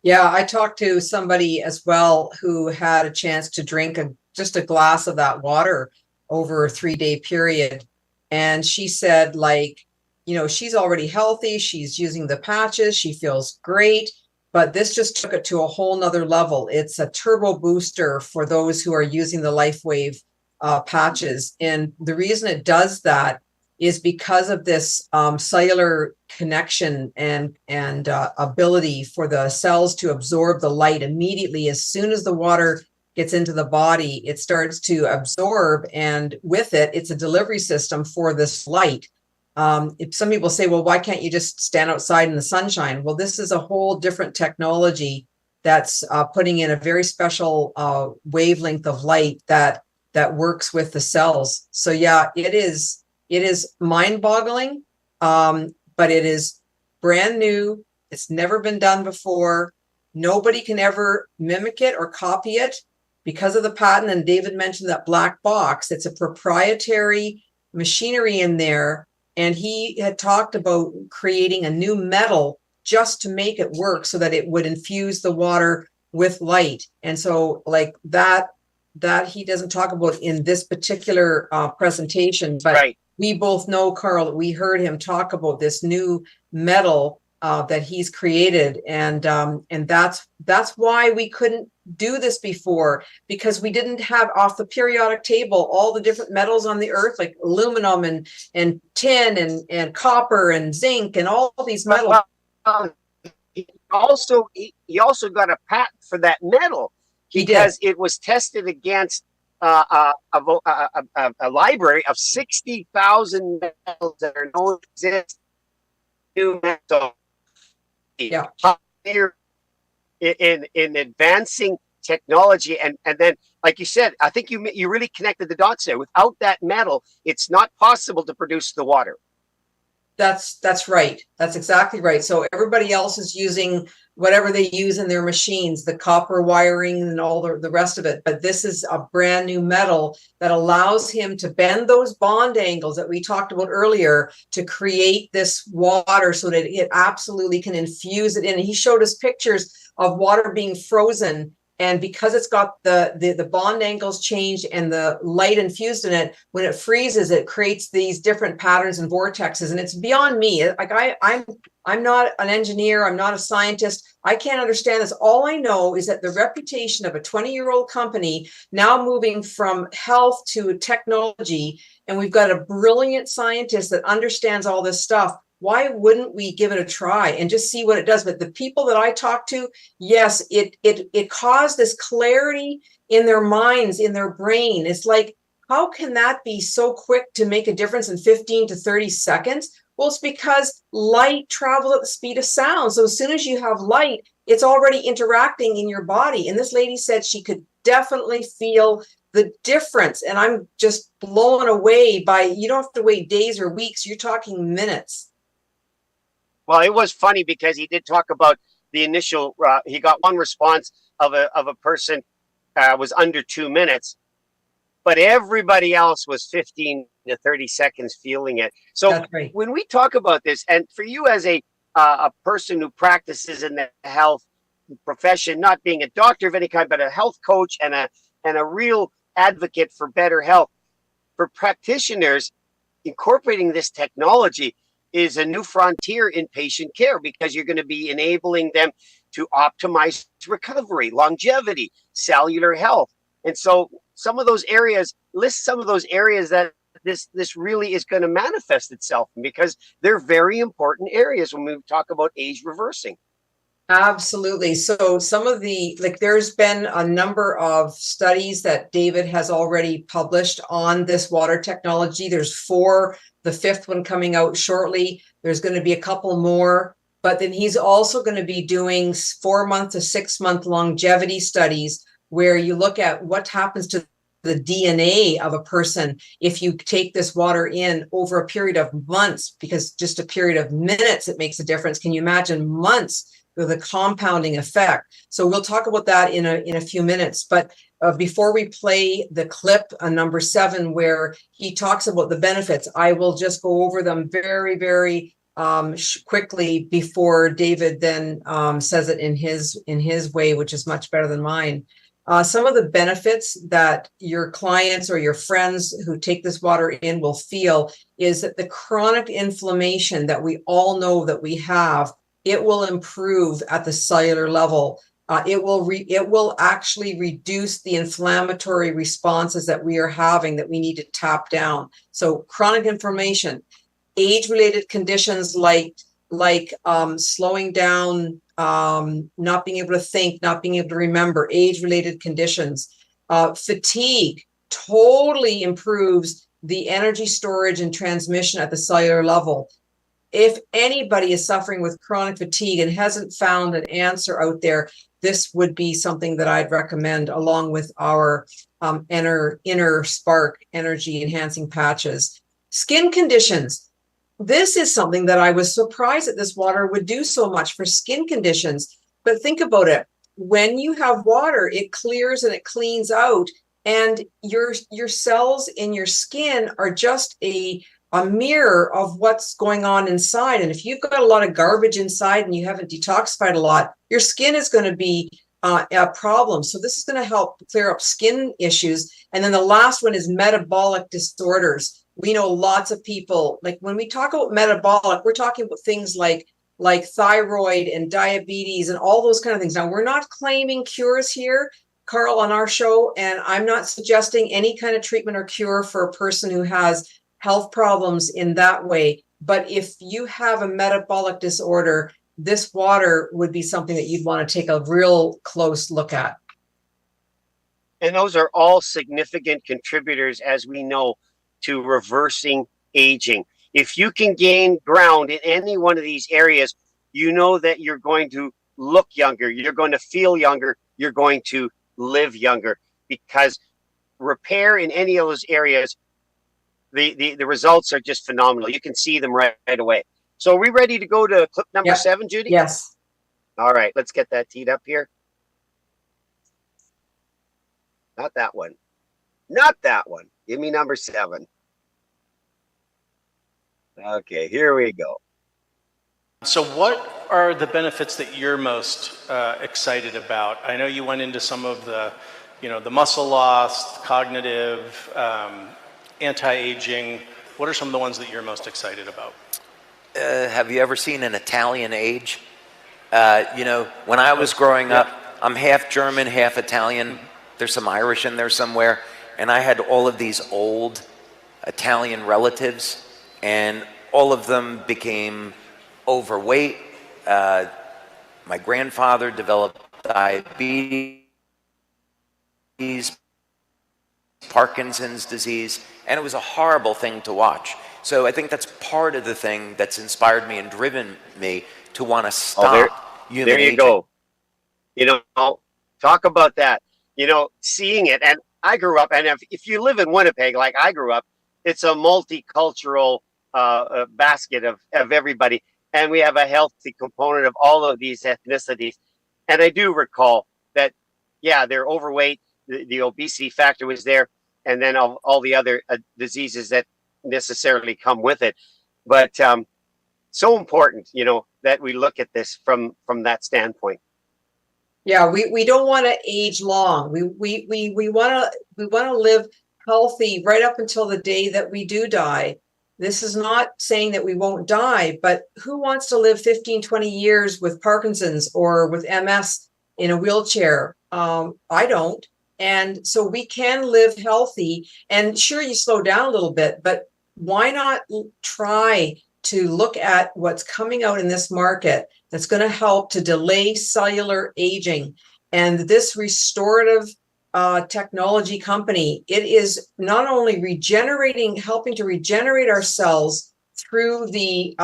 Yeah, I talked to somebody as well who had a chance to drink just a glass of that water over a 3-day period. And she said, like, she's already healthy. She's using the patches. She feels great. But this just took it to a whole nother level. It's a turbo booster for those who are using the LifeWave patches. And the reason it does that is because of this cellular connection and ability for the cells to absorb the light immediately. As soon as the water gets into the body, it starts to absorb, and with it, it's a delivery system for this light. If some people say, well, why can't you just stand outside in the sunshine? Well, this is a whole different technology that's putting in a very special wavelength of light that works with the cells. So yeah, it is mind-boggling, but it is brand new. It's never been done before. Nobody can ever mimic it or copy it because of the patent. And David mentioned that black box. It's a proprietary machinery in there. And he had talked about creating a new metal just to make it work so that it would infuse the water with light. And so like that he doesn't talk about in this particular presentation, but right. We both know, Karl, we heard him talk about this new metal that he's created. And that's why we couldn't do this before, because we didn't have off the periodic table all the different metals on the earth, like aluminum and tin and copper and zinc and all these metals. He also got a patent for that metal because it was tested against a library of 60,000 metals that are known to exist. New metal. Yeah. In advancing technology, and then, like you said, I think you really connected the dots there. Without that metal, it's not possible to produce the water. That's right. That's exactly right. So everybody else is using whatever they use in their machines, the copper wiring and all the rest of it. But this is a brand new metal that allows him to bend those bond angles that we talked about earlier to create this water so that it absolutely can infuse it in. And he showed us pictures of water being frozen. And because it's got the bond angles changed and the light infused in it, when it freezes, it creates these different patterns and vortexes. And it's beyond me. Like I'm not an engineer. I'm not a scientist. I can't understand this. All I know is that the reputation of a 20-year-old company now moving from health to technology, and we've got a brilliant scientist that understands all this stuff. Why wouldn't we give it a try and just see what it does? But the people that I talk to, yes, it caused this clarity in their minds, in their brain. It's like, how can that be so quick to make a difference in 15 to 30 seconds? Well, it's because light travels at the speed of sound. So as soon as you have light, it's already interacting in your body. And this lady said she could definitely feel the difference. And I'm just blown away by, you don't have to wait days or weeks. You're talking minutes. Well, it was funny because he did talk about the initial, he got one response of a person was under 2 minutes, but everybody else was 15 to 30 seconds feeling it. So right. When we talk about this, and for you as a person who practices in the health profession, not being a doctor of any kind, but a health coach and a real advocate for better health, for practitioners, incorporating this technology is a new frontier in patient care, because you're going to be enabling them to optimize recovery, longevity, cellular health. And so some of those areas, list some of those areas that this really is going to manifest itself in, because they're very important areas when we talk about age reversing. Absolutely. So some of the, like, there's been a number of studies that David has already published on this water technology. There's four, the fifth one coming out shortly. There's going to be a couple more, but then he's also going to be doing 4 month to 6 month longevity studies where you look at what happens to the DNA of a person if you take this water in over a period of months, because just a period of minutes, it makes a difference. Can you imagine months? The compounding effect. So we'll talk about that in a few minutes. But before we play the clip on number 7, where he talks about the benefits, I will just go over them very, very quickly before David then says it in his way, which is much better than mine. Some of the benefits that your clients or your friends who take this water in will feel is that the chronic inflammation that we all know that we have, it will improve at the cellular level. It will actually reduce the inflammatory responses that we are having that we need to tap down. So chronic inflammation, age-related conditions like slowing down, not being able to think, not being able to remember, age-related conditions, fatigue totally improves the energy storage and transmission at the cellular level. If anybody is suffering with chronic fatigue and hasn't found an answer out there, this would be something that I'd recommend, along with our inner spark energy enhancing patches. Skin conditions. This is something that I was surprised that this water would do so much for skin conditions. But think about it. When you have water, it clears and it cleans out, and your cells in your skin are just a mirror of what's going on inside. And if you've got a lot of garbage inside and you haven't detoxified a lot, your skin is going to be a problem. So this is going to help clear up skin issues. And then the last one is metabolic disorders. We know lots of people, like when we talk about metabolic, we're talking about things like thyroid and diabetes and all those kind of things. Now, we're not claiming cures here, Karl, on our show, and I'm not suggesting any kind of treatment or cure for a person who has health problems in that way. But if you have a metabolic disorder, this water would be something that you'd want to take a real close look at. And those are all significant contributors, as we know, to reversing aging. If you can gain ground in any one of these areas, you know that you're going to look younger, you're going to feel younger, you're going to live younger, because repair in any of those areas, the results are just phenomenal. You can see them right away. So are we ready to go to clip number 7, Judy? Yes. All right, let's get that teed up here. Not that one. Not that one. Give me number 7. Okay, here we go. So what are the benefits that you're most excited about? I know you went into some of the, the muscle loss, cognitive, anti-aging. What are some of the ones that you're most excited about? Have you ever seen an Italian age? When I was growing up, I'm half German, half Italian. There's some Irish in there somewhere. And I had all of these old Italian relatives, and all of them became overweight. My grandfather developed diabetes, Parkinson's disease, and it was a horrible thing to watch. So I think that's part of the thing that's inspired me and driven me to want to stop human aging. There you go. Talk about that. Seeing it, and I grew up, and if you live in Winnipeg like I grew up, it's a multicultural basket of everybody, and we have a healthy component of all of these ethnicities. And I do recall that, they're overweight, the obesity factor was there, and then all the other diseases that necessarily come with it. But so important, that we look at this from that standpoint. Yeah, we don't want to age long. We want to live healthy right up until the day that we do die. This is not saying that we won't die, but who wants to live 15, 20 years with Parkinson's or with MS in a wheelchair? I don't. And so we can live healthy, and sure, you slow down a little bit, but why not try to look at what's coming out in this market that's going to help to delay cellular aging. And this restorative technology company, it is not only helping to regenerate our cells through the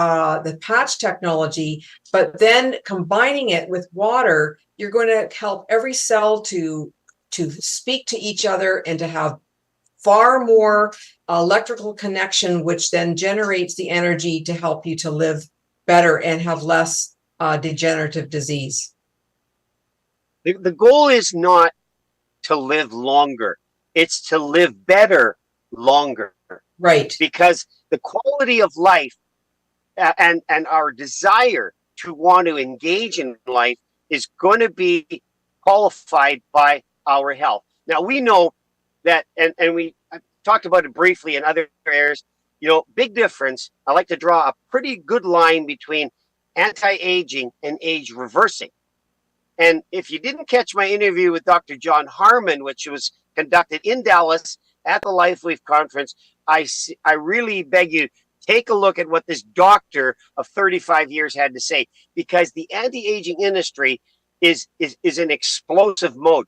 patch technology, but then combining it with water, you're going to help every cell to speak to each other and to have far more electrical connection, which then generates the energy to help you to live better and have less degenerative disease. The goal is not to live longer. It's to live better longer. Right. Because the quality of life and our desire to want to engage in life is going to be qualified by our health. Now, we know that, and we talked about it briefly in other areas, big difference. I like to draw a pretty good line between anti-aging and age reversing. And if you didn't catch my interview with Dr. John Harmon, which was conducted in Dallas at the LifeWave conference, I really beg you, take a look at what this doctor of 35 years had to say, because the anti-aging industry is in explosive mode.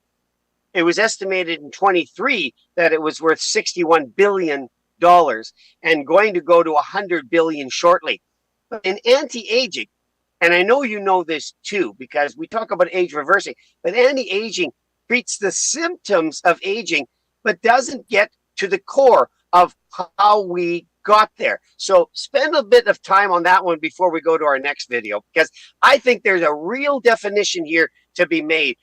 It was estimated in 23 that it was worth $61 billion and going to go to 100 billion shortly. But in anti-aging, and I know you know this too, because we talk about age reversing, but anti-aging treats the symptoms of aging, but doesn't get to the core of how we got there. So spend a bit of time on that one before we go to our next video, because I think there's a real definition here to be made.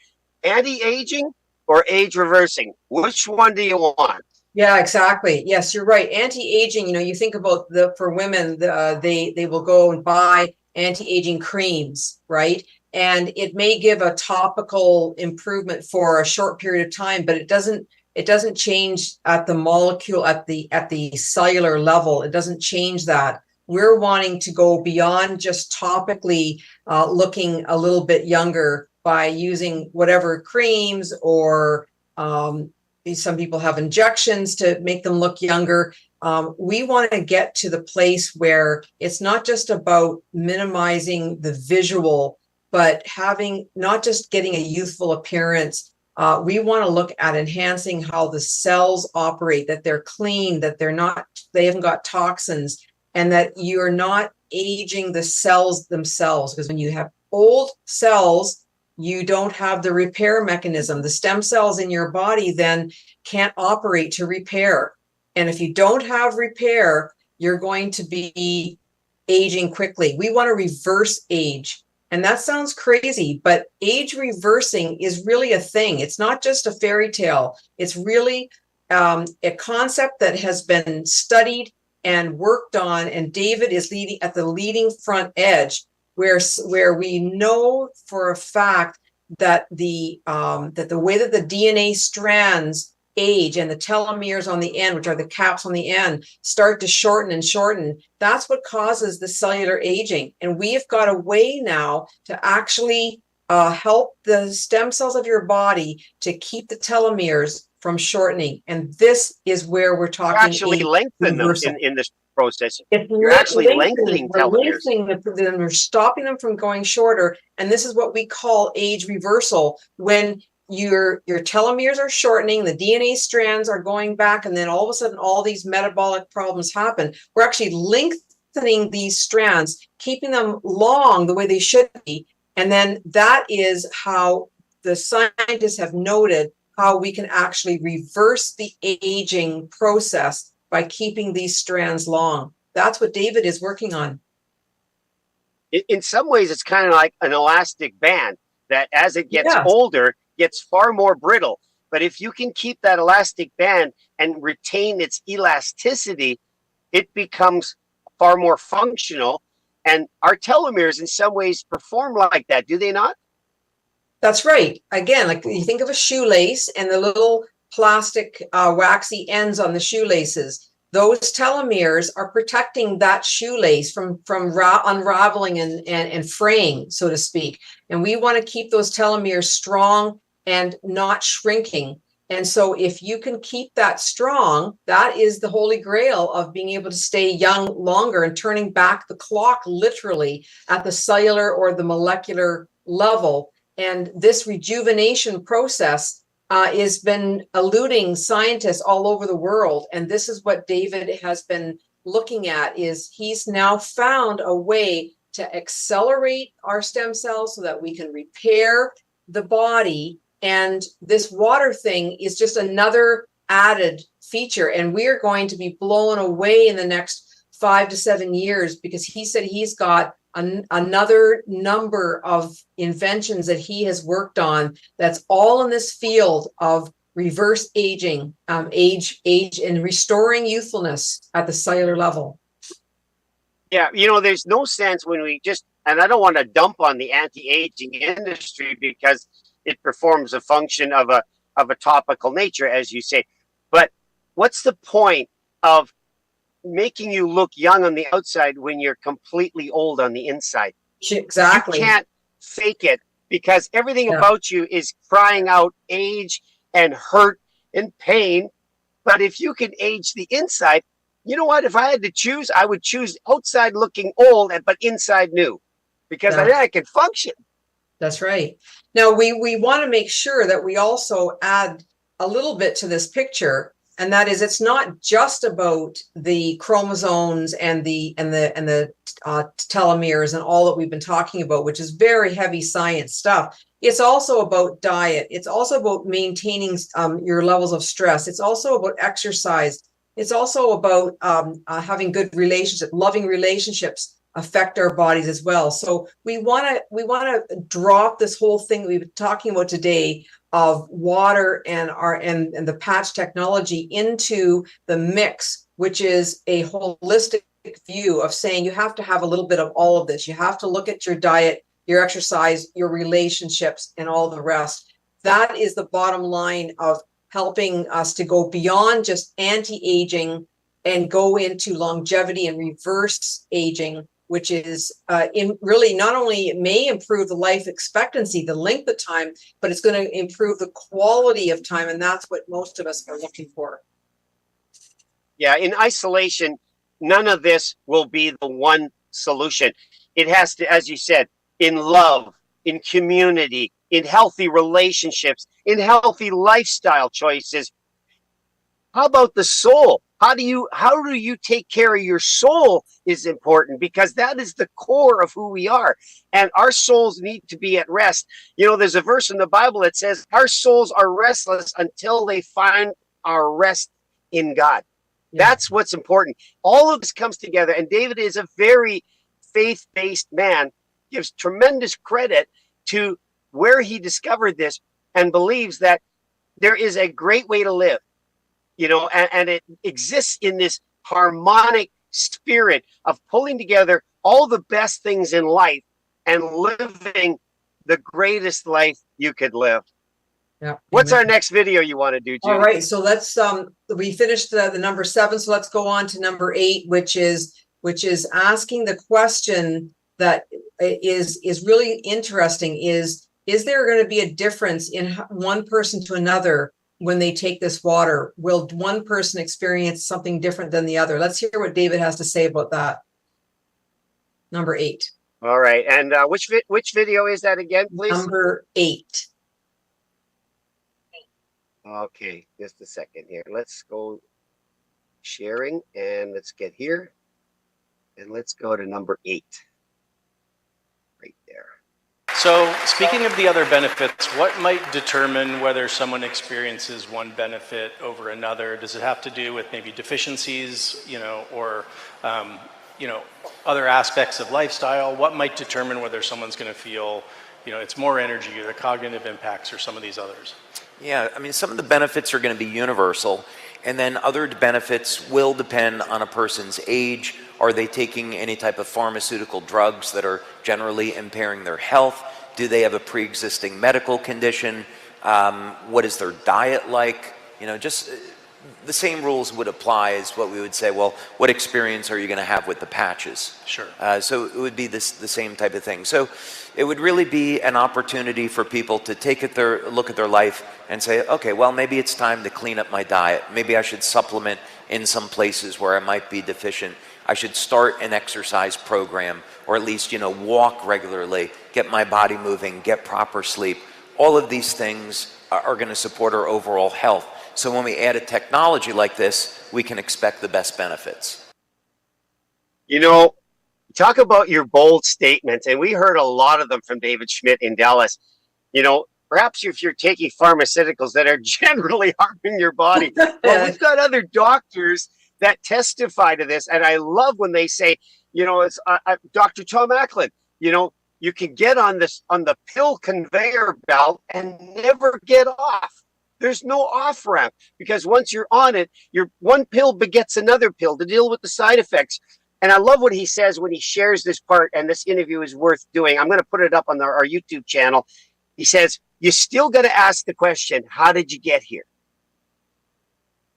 Anti-aging or age reversing? Which one do you want? Yeah, exactly. Yes, you're right. Anti-aging, you think about for women, they will go and buy anti-aging creams, right? And it may give a topical improvement for a short period of time, but it doesn't change at the molecule, at the cellular level. It doesn't change that. We're wanting to go beyond just topically looking a little bit younger by using whatever creams or some people have injections to make them look younger. We want to get to the place where it's not just about minimizing the visual, but having not just getting a youthful appearance. We want to look at enhancing how the cells operate, that they're clean, that they haven't got toxins, and that you're not aging the cells themselves. Because when you have old cells, you don't have the repair mechanism. The stem cells in your body then can't operate to repair. And if you don't have repair, you're going to be aging quickly. We want to reverse age. And that sounds crazy, but age reversing is really a thing. It's not just a fairy tale. It's really a concept that has been studied and worked on. And David is leading at the leading front edge, where we know for a fact that the way that the DNA strands age and the telomeres on the end, which are the caps on the end, start to shorten and shorten. That's what causes the cellular aging. And we have got a way now to actually help the stem cells of your body to keep the telomeres from shortening. And this is where we're talking. You actually lengthen them in this process. You're actually lengthening telomeres. We're stopping them from going shorter. And this is what we call age reversal. When your telomeres are shortening, the DNA strands are going back, and then all of a sudden all these metabolic problems happen. We're actually lengthening these strands, keeping them long the way they should be. And then that is how the scientists have noted how we can actually reverse the aging process by keeping these strands long. That's what David is working on. In some ways, it's kind of like an elastic band that as it gets older, gets far more brittle. But if you can keep that elastic band and retain its elasticity, it becomes far more functional. And our telomeres in some ways perform like that, do they not? That's right. Again, like you think of a shoelace and the little plastic waxy ends on the shoelaces. Those telomeres are protecting that shoelace from unraveling and fraying, so to speak. And we want to keep those telomeres strong and not shrinking. And so if you can keep that strong, that is the holy grail of being able to stay young longer and turning back the clock literally at the cellular or the molecular level. And this rejuvenation process has been eluding scientists all over the world. And this is what David has been looking at, is he's now found a way to accelerate our stem cells so that we can repair the body. And this water thing is just another added feature. And we are going to be blown away in the next 5 to 7 years, because he said he's got another number of inventions that he has worked on that's all in this field of reverse aging, age and restoring youthfulness at the cellular level. Yeah, you know, there's no sense when we just, and I don't want to dump on the anti-aging industry because it performs a function of a topical nature, as you say. But what's the point of making you look young on the outside when you're completely old on the inside? Exactly. You can't fake it, because everything about you is crying out age and hurt and pain. But if you can age the inside, you know what? If I had to choose, I would choose outside looking old, but inside new, because then I can function. That's right. Now we want to make sure that we also add a little bit to this picture, and that is, it's not just about the chromosomes and the telomeres and all that we've been talking about, which is very heavy science stuff. It's also about diet. It's also about maintaining your levels of stress. It's also about exercise. It's also about having good relationships, loving relationships affect our bodies as well. So we want to drop this whole thing that we've been talking about today of water and the patch technology into the mix, which is a holistic view of saying you have to have a little bit of all of this. You have to look at your diet, your exercise, your relationships, and all the rest. That is the bottom line of helping us to go beyond just anti-aging and go into longevity and reverse aging, which is in really not only it may improve the life expectancy, the length of time, but it's going to improve the quality of time. And that's what most of us are looking for. Yeah, in isolation, none of this will be the one solution. It has to, as you said, in love, in community, in healthy relationships, in healthy lifestyle choices. How about the soul? How do you take care of your soul is important, because that is the core of who we are. And our souls need to be at rest. You know, there's a verse in the Bible that says our souls are restless until they find our rest in God. Yeah. That's what's important. All of this comes together. And David is a very faith-based man, gives tremendous credit to where he discovered this and believes that there is a great way to live. You know, and it exists in this harmonic spirit of pulling together all the best things in life and living the greatest life you could live. Yeah. What's our next video you want to do, Judy? All right, so let's we finished the number 7, so let's go on to number 8, which is asking the question that is really interesting: is there going to be a difference in one person to another when they take this water? Will one person experience something different than the other? Let's hear what David has to say about that. Number 8. All right. And which video is that again, please? Number 8. Okay, just a second here. Let's go sharing, and let's get here. And let's go to number 8. Right there. So speaking of the other benefits, what might determine whether someone experiences one benefit over another? Does it have to do with maybe deficiencies, or, other aspects of lifestyle? What might determine whether someone's going to feel, it's more energy, or the cognitive impacts, or some of these others? Yeah, I mean, some of the benefits are going to be universal, and then other benefits will depend on a person's age. Are they taking any type of pharmaceutical drugs that are generally impairing their health? Do they have a pre-existing medical condition? What is their diet like? Just the same rules would apply as what we would say, well, what experience are you going to have with the patches? Sure. So it would be the same type of thing. So it would really be an opportunity for people to look at their life and say, okay, well, maybe it's time to clean up my diet. Maybe I should supplement in some places where I might be deficient. I should start an exercise program, or at least, walk regularly, get my body moving, get proper sleep. All of these things are going to support our overall health. So when we add a technology like this, we can expect the best benefits. Talk about your bold statements, and we heard a lot of them from David Schmidt in Dallas. Perhaps if you're taking pharmaceuticals that are generally harming your body, well, we've got other doctors that testify to this, and I love when they say, it's Dr. Tom Acklin, you can get on the pill conveyor belt and never get off. There's no off ramp, because once you're on it, one pill begets another pill to deal with the side effects. And I love what he says when he shares this part, and this interview is worth doing. I'm going to put it up on our YouTube channel. He says, you still got to ask the question, how did you get here?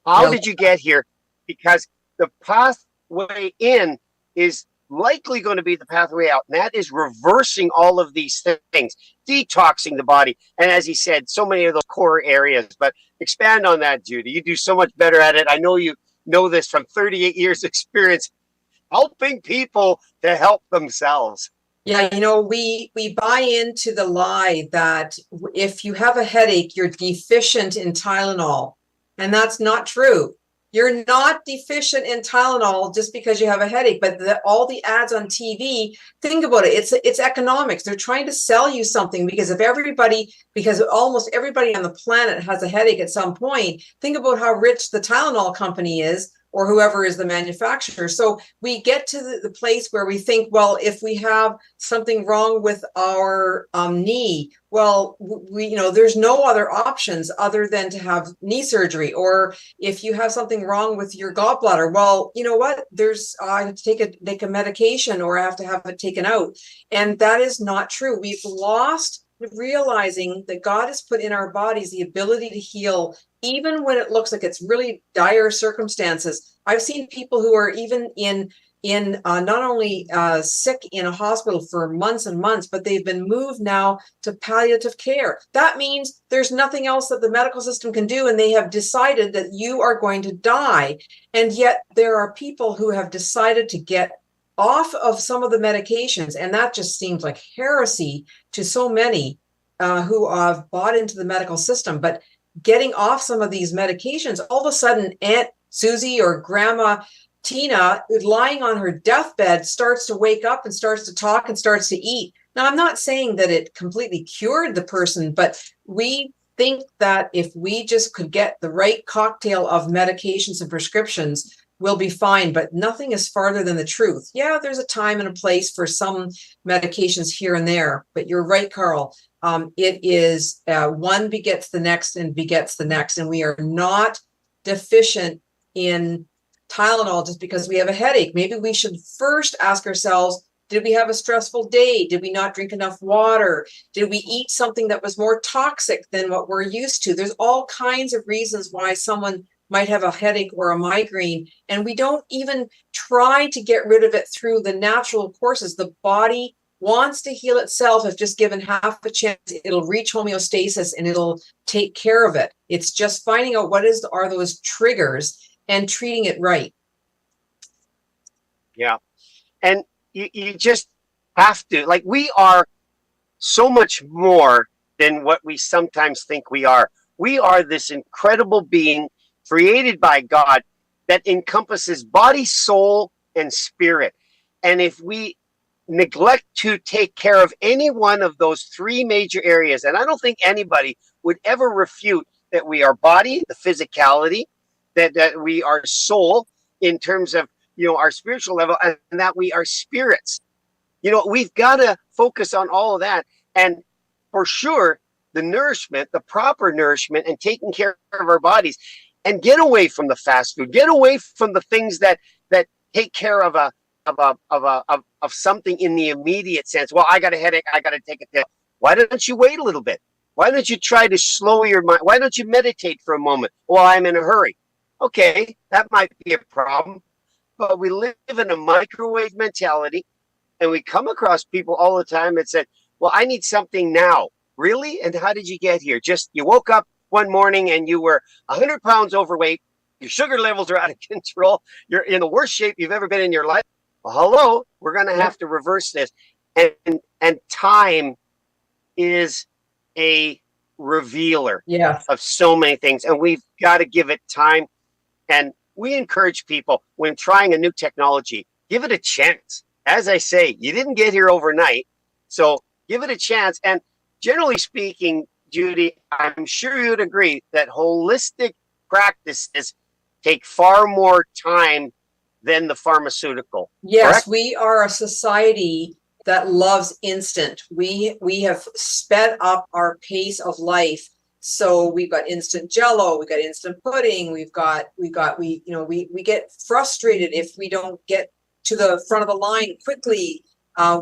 How did you get here? Because the pathway in is likely going to be the pathway out. And that is reversing all of these things, detoxing the body. And as he said, so many of those core areas. But expand on that, Judy. You do so much better at it. I know you know this from 38 years experience, helping people to help themselves. Yeah, we buy into the lie that if you have a headache, you're deficient in Tylenol. And that's not true. You're not deficient in Tylenol just because you have a headache, but all the ads on TV, think about it. It's economics. They're trying to sell you something because almost everybody on the planet has a headache at some point. Think about how rich the Tylenol company is, or whoever is the manufacturer. So we get to the place where we think, well, if we have something wrong with our knee, well, there's no other options other than to have knee surgery. Or if you have something wrong with your gallbladder, well, you know what? I have to take a medication, or I have to have it taken out. And that is not true. We've lost realizing that God has put in our bodies the ability to heal, even when it looks like it's really dire circumstances. I've seen people who are even in not only sick in a hospital for months and months, but they've been moved now to palliative care. That means there's nothing else that the medical system can do, and they have decided that you are going to die. And yet there are people who have decided to get off of some of the medications, and that just seems like heresy to so many who have bought into the medical system. But getting off some of these medications, all of a sudden Aunt Susie or Grandma Tina, lying on her deathbed, starts to wake up and starts to talk and starts to eat. Now, I'm not saying that it completely cured the person, but we think that if we just could get the right cocktail of medications and prescriptions, we'll be fine. But nothing is farther than the truth. Yeah, there's a time and a place for some medications here and there, but you're right, Karl. It is one begets the next and begets the next, and we are not deficient in Tylenol just because we have a headache. Maybe we should first ask ourselves, did we have a stressful day? Did we not drink enough water? Did we eat something that was more toxic than what we're used to? There's all kinds of reasons why someone might have a headache or a migraine, and we don't even try to get rid of it through the natural courses. The body wants to heal itself. If just given half a chance, it'll reach homeostasis and it'll take care of it. It's just finding out what are those triggers and treating it right. Yeah. And you just have to, we are so much more than what we sometimes think we are. We are this incredible being created by God that encompasses body, soul, and spirit. And if we neglect to take care of any one of those three major areas, and I don't think anybody would ever refute that we are body, the physicality, that we are soul in terms of our spiritual level, and that we are spirits. We've got to focus on all of that. And for sure, the nourishment, the proper nourishment, and taking care of our bodies, and get away from the fast food, get away from the things that take care of something in the immediate sense. Well, I got a headache, I got to take a pill. Why don't you wait a little bit? Why don't you try to slow your mind? Why don't you meditate for a moment? Well, I'm in a hurry. Okay, that might be a problem. But we live in a microwave mentality, and we come across people all the time that said, well, I need something now. Really? And how did you get here? Just you woke up one morning and you were 100 pounds overweight. Your sugar levels are out of control. You're in the worst shape you've ever been in your life. Well, hello, we're going to have to reverse this. And time is a revealer Yes. of so many things. And we've got to give it time. And we encourage people when trying a new technology, give it a chance. As I say, you didn't get here overnight. So give it a chance. And generally speaking, Judy, I'm sure you'd agree that holistic practices take far more time than the pharmaceutical. Yes, Correct? we are a society that loves instant. We have sped up our pace of life. So we've got instant jello, we've got instant pudding, we get frustrated if we don't get to the front of the line quickly.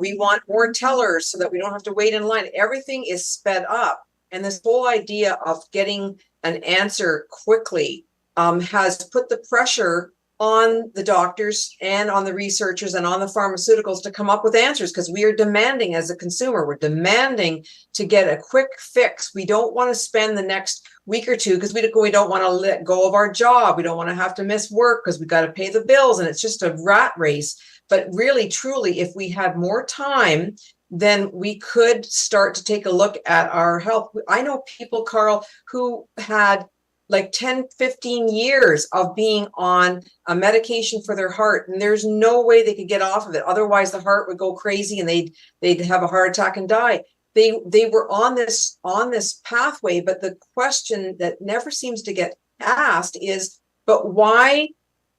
We want more tellers so that we don't have to wait in line. Everything is sped up. And this whole idea of getting an answer quickly has put the pressure on the doctors and on the researchers and on the pharmaceuticals to come up with answers, because we are demanding as a consumer, we're demanding to get a quick fix. We don't want to spend the next week or two because we don't want to let go of our job. We don't want to have to miss work because we got to pay the bills, and it's just a rat race. But really, truly, if we had more time, then we could start to take a look at our health. I know people, Karl, who had like 10, 15 years of being on a medication for their heart, and there's no way they could get off of it. Otherwise, the heart would go crazy and they'd have a heart attack and die. They were on this pathway, but the question that never seems to get asked is, but why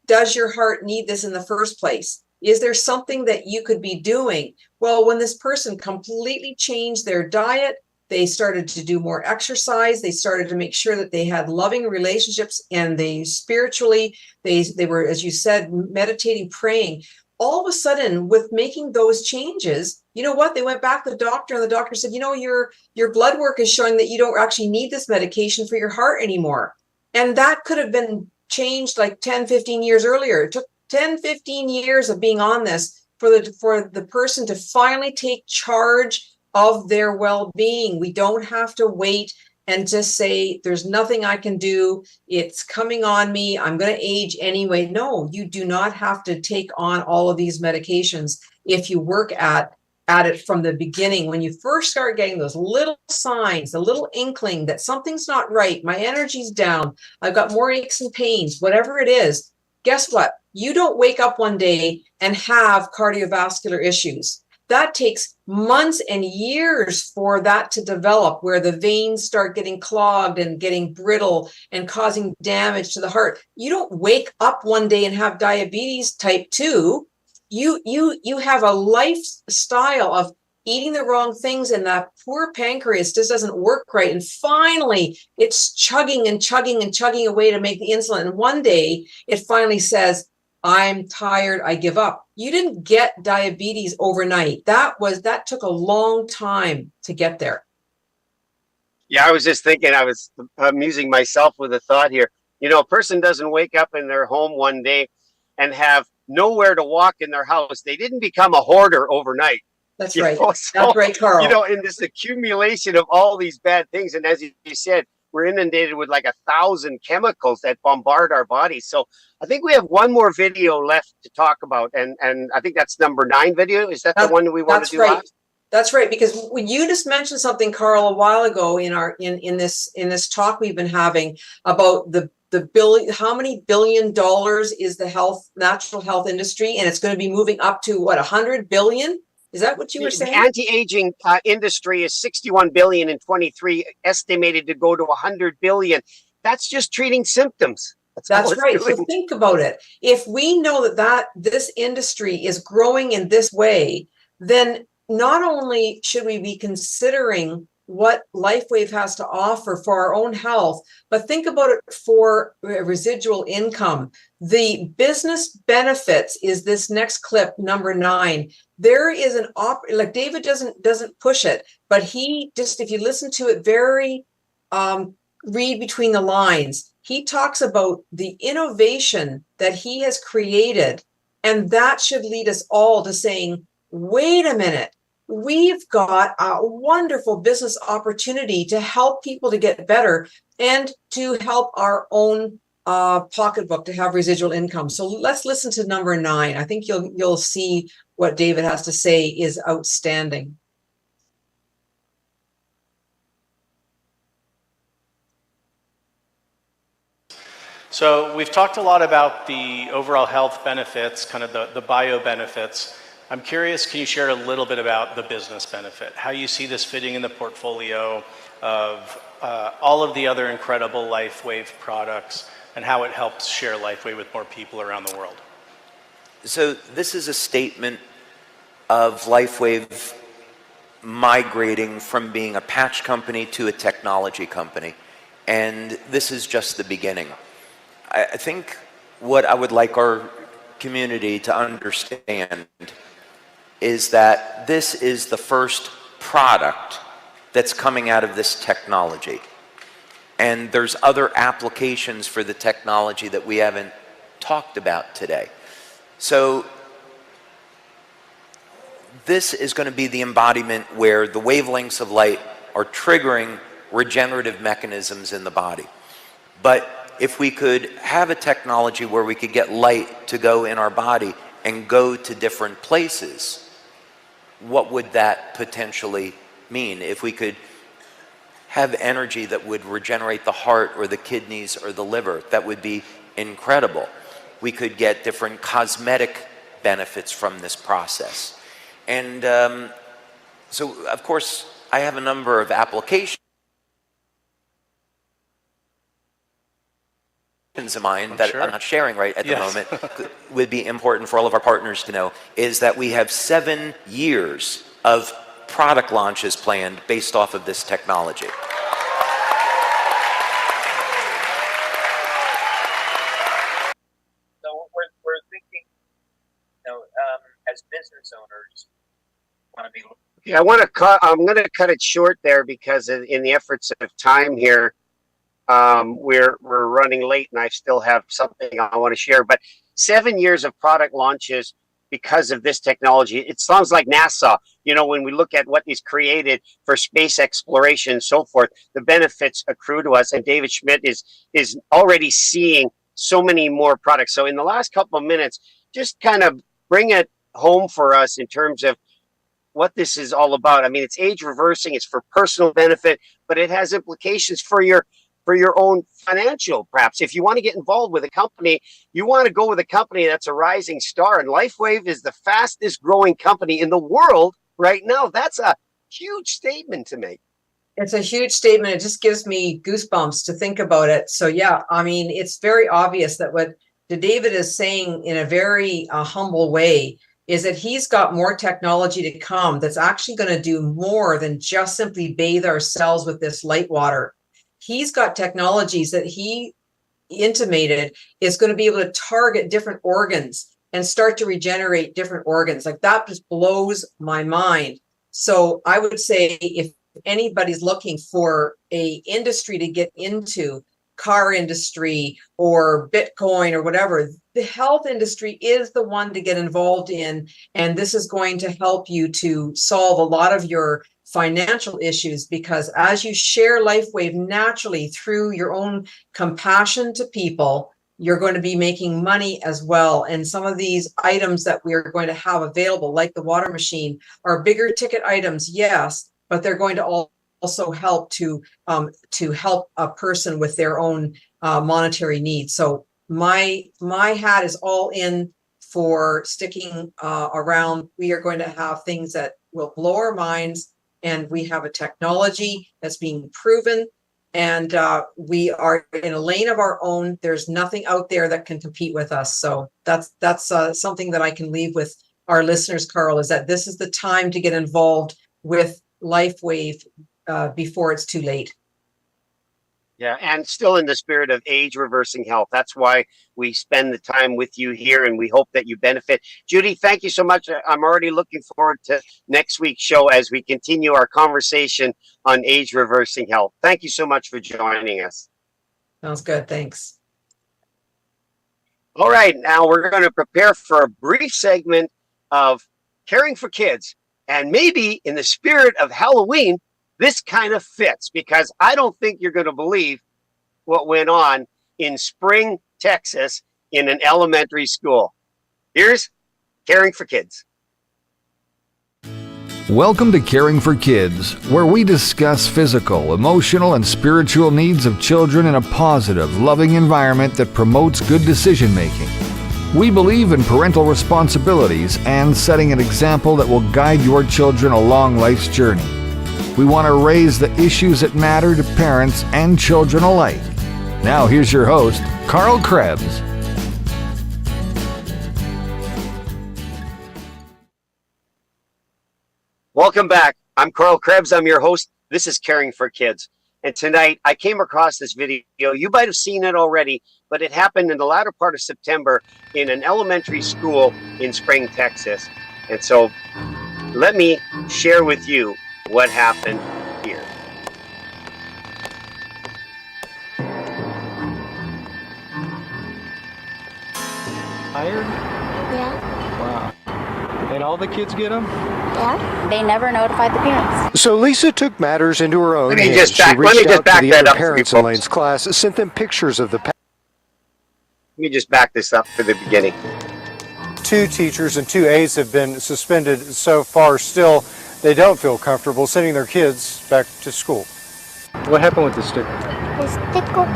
does your heart need this in the first place? Is there something that you could be doing? Well, when this person completely changed their diet, they started to do more exercise. They started to make sure that they had loving relationships, and they spiritually, they were, as you said, meditating, praying. All of a sudden, with making those changes, you know what? They went back to the doctor, and the doctor said, your blood work is showing that you don't actually need this medication for your heart anymore. And that could have been changed like 10, 15 years earlier. It took 10, 15 years of being on this for the person to finally take charge of their well-being. We don't have to wait and just say, there's nothing I can do. It's coming on me. I'm going to age anyway. No, you do not have to take on all of these medications if you work at it from the beginning. When you first start getting those little signs, the little inkling that something's not right, my energy's down, I've got more aches and pains, whatever it is, guess what? You don't wake up one day and have cardiovascular issues. That takes months and years for that to develop, where the veins start getting clogged and getting brittle and causing damage to the heart. You don't wake up one day and have diabetes type 2. You have a lifestyle of eating the wrong things, and that poor pancreas just doesn't work right. And finally, it's chugging and chugging and chugging away to make the insulin. And one day it finally says, I'm tired, I give up. You didn't get diabetes overnight. That took a long time to get there. Yeah, I was just thinking, I was amusing myself with a thought here. A person doesn't wake up in their home one day and have nowhere to walk in their house. They didn't become a hoarder overnight. That's right. That's right, Karl. In this accumulation of all these bad things. And as you said, we're inundated with like 1,000 chemicals that bombard our bodies. So I think we have one more video left to talk about. And I think that's number 9 video. Is that the one that we want to do last? That's right. Because when you just mentioned something, Karl, a while ago in this talk we've been having about the billion, how many $1 billion is the natural health industry, and it's going to be moving up to what, 100 billion? Is that what you were saying? The anti-aging industry is 61 billion in 23, estimated to go to 100 billion. That's just treating symptoms. That's right. So think about it. If we know that this industry is growing in this way, then not only should we be considering what LifeWave has to offer for our own health, but think about it for residual income. The business benefits is this next clip, number 9. There is like David doesn't push it, but he just, if you listen to it very, read between the lines, he talks about the innovation that he has created. And that should lead us all to saying, wait a minute, we've got a wonderful business opportunity to help people to get better and to help our own pocketbook to have residual income. So let's listen to number 9. I think you'll see what David has to say is outstanding. So we've talked a lot about the overall health benefits, kind of the bio benefits. I'm curious, can you share a little bit about the business benefit? How you see this fitting in the portfolio of all of the other incredible LifeWave products, and how it helps share LifeWave with more people around the world? So this is a statement of LifeWave migrating from being a patch company to a technology company. And this is just the beginning. I think what I would like our community to understand is that this is the first product that's coming out of this technology. And there's other applications for the technology that we haven't talked about today. So this is going to be the embodiment where the wavelengths of light are triggering regenerative mechanisms in the body. But if we could have a technology where we could get light to go in our body and go to different places, what would that potentially mean? If we could have energy that would regenerate the heart or the kidneys or the liver, that would be incredible. We could get different cosmetic benefits from this process. And so, of course, I have a number of applications in mind that I'm not sharing right at the moment. Would be important for all of our partners to know is that we have 7 years of product launches planned based off of this technology. So we're thinking, as business owners, want to be. Yeah, I'm going to cut it short there because in the efforts of time here, we're running late, and I still have something I want to share. But 7 years of product launches because of this technology. It sounds like NASA. When we look at what is created for space exploration and so forth, the benefits accrue to us. And David Schmidt is already seeing so many more products. So in the last couple of minutes, just kind of bring it home for us in terms of what this is all about. I mean, it's age reversing, it's for personal benefit, but it has implications for your own financial, perhaps. If you want to get involved with a company, you want to go with a company that's a rising star. And LifeWave is the fastest growing company in the world right now. That's a huge statement to make. It's a huge statement. It just gives me goosebumps to think about it. So yeah, I mean, it's very obvious that what David is saying in a very humble way is that he's got more technology to come that's actually going to do more than just simply bathe our cells with this light water. He's got technologies that he intimated is going to be able to target different organs and start to regenerate different organs. Like, that just blows my mind. So I would say if anybody's looking for a industry to get into, car industry or Bitcoin or whatever, the health industry is the one to get involved in. And this is going to help you to solve a lot of your financial issues, because as you share LifeWave naturally through your own compassion to people, you're going to be making money as well. And some of these items that we are going to have available, like the water machine, are bigger ticket items, yes, but they're going to also help to help a person with their own monetary needs. So my hat is all in for sticking around. We are going to have things that will blow our minds, and we have a technology that's being proven, and we are in a lane of our own. There's nothing out there that can compete with us. So that's something that I can leave with our listeners, Karl, is that this is the time to get involved with LifeWave before it's too late. Yeah, and still in the spirit of age reversing health. That's why we spend the time with you here, and we hope that you benefit. Judy, thank you so much. I'm already looking forward to next week's show as we continue our conversation on age reversing health. Thank you so much for joining us. Sounds good. Thanks. All right, now we're going to prepare for a brief segment of caring for kids. And maybe in the spirit of Halloween, this kind of fits because I don't think you're going to believe what went on in Spring, Texas, in an elementary school. Here's Caring for Kids. Welcome to Caring for Kids, where we discuss physical, emotional, and spiritual needs of children in a positive, loving environment that promotes good decision-making. We believe in parental responsibilities and setting an example that will guide your children along life's journey. We want to raise the issues that matter to parents and children alike. Now here's your host, Karl Krebs. Welcome back. I'm Karl Krebs. I'm your host. This is Caring for Kids. And tonight I came across this video. You might have seen it already, but it happened in the latter part of September in an elementary school in Spring, Texas. And so let me share with you what happened here. Tired? Yeah, Wow. And all the kids get them? yeah. They never notified the parents. So Lisa took matters into her own Let me hands. just back- She let me reached just out back to the that other up for you parents in folks. Lane's class, sent them pictures of the Let me just back this up to the beginning. 2 teachers and 2 aides have been suspended so far. Still, they don't feel comfortable sending their kids back to school. What happened with the sticker? The sticker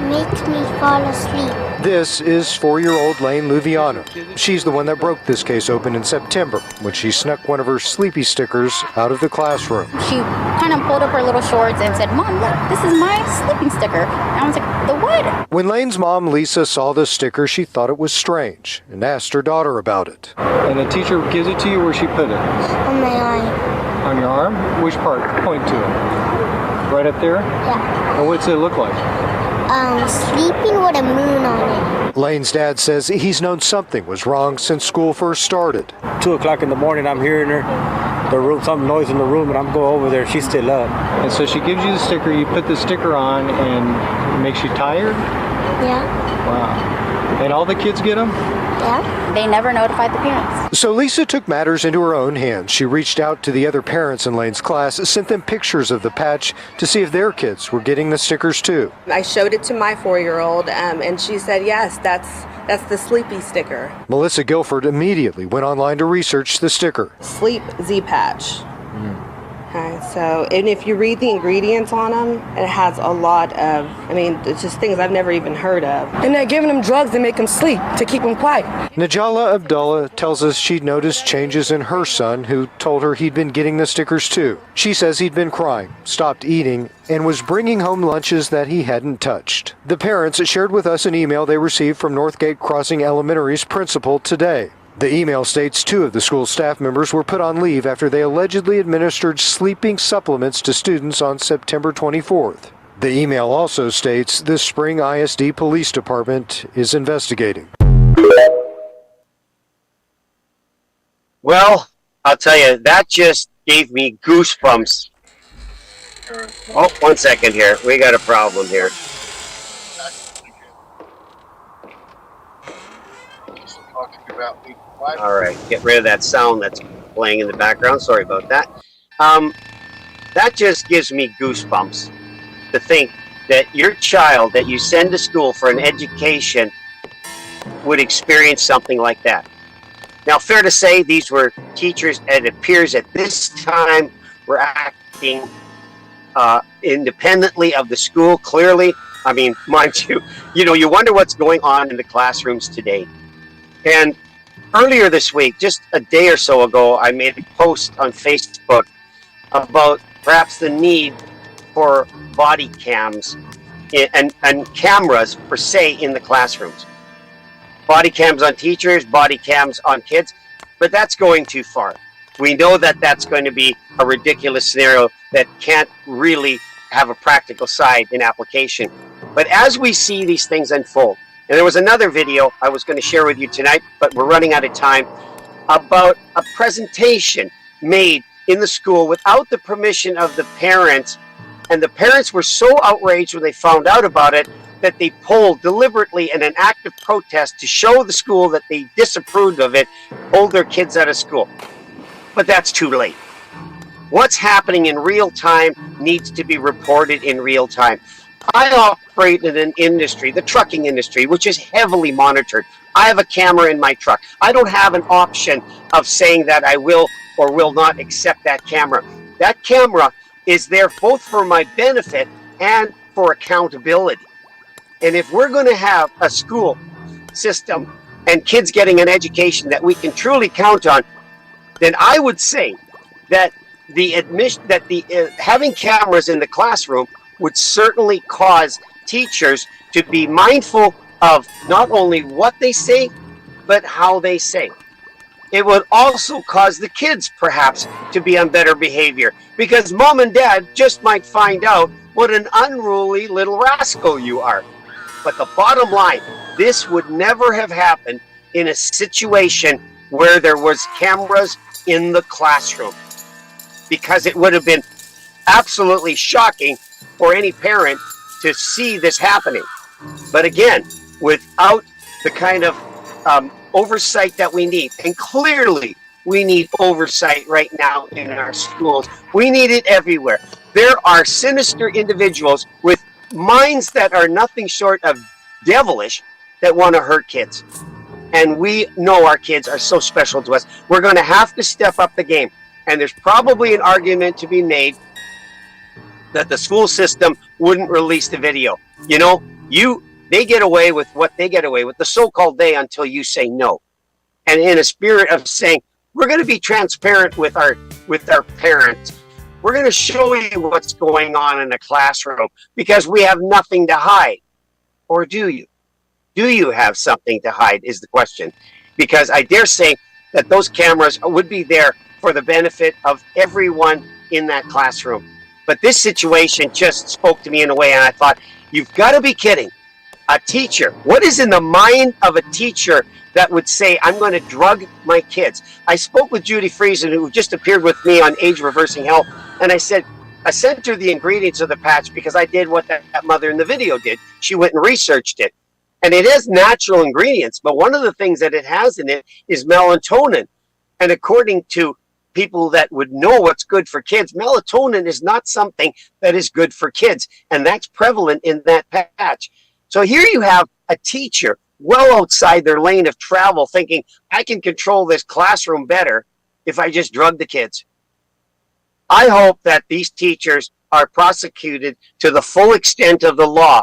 makes me fall asleep. This is 4-year-old Lane Luviano. She's the one that broke this case open in September when she snuck one of her sleepy stickers out of the classroom. She kind of pulled up her little shorts and said, "Mom, look, this is my sleeping sticker." And I was like, "The what?" When Lane's mom, Lisa, saw the sticker, she thought it was strange and asked her daughter about it. And the teacher gives it to you, where she put it? On my eye. On your arm? Which part? Point to it. Right up there? Yeah. And what's it look like? Sleeping with a moon on it. Lane's dad says he's known something was wrong since school first started. 2 o'clock in the morning, I'm hearing the room, some noise in the room, and I'm going over there. She's still up. And so she gives you the sticker, you put the sticker on, and it makes you tired? Yeah, Wow. And all the kids get them? yeah. They never notified the parents. So Lisa took matters into her own hands. She reached out to the other parents in Lane's class, sent them pictures of the patch to see if their kids were getting the stickers too. I showed it to my 4-year-old, and she said, yes, that's the sleepy sticker. Melissa Guilford immediately went online to research the sticker. Sleep Z patch. Okay, so, and if you read the ingredients on them, it has a lot of, it's just things I've never even heard of. And they're giving them drugs to make them sleep, to keep them quiet. Najala Abdullah tells us she'd noticed changes in her son, who told her he'd been getting the stickers too. She says he'd been crying, stopped eating, and was bringing home lunches that he hadn't touched. The parents shared with us an email they received from Northgate Crossing Elementary's principal today. The email states 2 of the school staff members were put on leave after they allegedly administered sleeping supplements to students on September 24th. The email also states the Spring ISD Police Department is investigating. Well, I'll tell you, that just gave me goosebumps. Oh, 1 second here. We got a problem here. All right, get rid of that sound that's playing in the background. Sorry about that. That just gives me goosebumps to think that your child that you send to school for an education would experience something like that. Now, fair to say, these were teachers, and it appears at this time were acting independently of the school, clearly. Mind you, you wonder what's going on in the classrooms today. And earlier this week, just a day or so ago, I made a post on Facebook about perhaps the need for body cams and cameras per se in the classrooms. Body cams on teachers, body cams on kids, but that's going too far. We know that that's going to be a ridiculous scenario that can't really have a practical side in application. But as we see these things unfold, and there was another video I was going to share with you tonight, but we're running out of time, about a presentation made in the school without the permission of the parents And the parents were so outraged when they found out about it that they pulled deliberately in an act of protest to show the school that they disapproved of it, pulled their kids out of school. But that's too late. What's happening in real time needs to be reported in real time. I operate in an industry, the trucking industry, which is heavily monitored. I have a camera in my truck. I don't have an option of saying that I will or will not accept that camera. That camera is there both for my benefit and for accountability. And if we're going to have a school system and kids getting an education that we can truly count on, then I would say that having cameras in the classroom would certainly cause teachers to be mindful of not only what they say, but how they say. It would also cause the kids perhaps to be on better behavior, because mom and dad just might find out what an unruly little rascal you are. But the bottom line, this would never have happened in a situation where there was cameras in the classroom, because it would have been absolutely shocking for any parent to see this happening. But again, without the kind of oversight that we need, and clearly we need oversight right now in our schools. We need it everywhere. There are sinister individuals with minds that are nothing short of devilish that want to hurt kids. And we know our kids are so special to us. We're going to have to step up the game. And there's probably an argument to be made that the school system wouldn't release the video. You know, they get away with what they get away with, the so-called they, until you say no. And in a spirit of saying, we're going to be transparent with our parents. We're going to show you what's going on in the classroom because we have nothing to hide. Or do you? Do you have something to hide is the question. Because I dare say that those cameras would be there for the benefit of everyone in that classroom. But this situation just spoke to me in a way, and I thought, you've got to be kidding. A teacher, what is in the mind of a teacher that would say, I'm going to drug my kids? I spoke with Judy Friesen, who just appeared with me on Age Reversing Health, and I said, I sent her the ingredients of the patch because I did what that mother in the video did. She went and researched it. And it has natural ingredients, but one of the things that it has in it is melatonin. And according to people that would know what's good for kids, melatonin is not something that is good for kids. And that's prevalent in that patch. So here you have a teacher well outside their lane of travel thinking, I can control this classroom better if I just drug the kids. I hope that these teachers are prosecuted to the full extent of the law,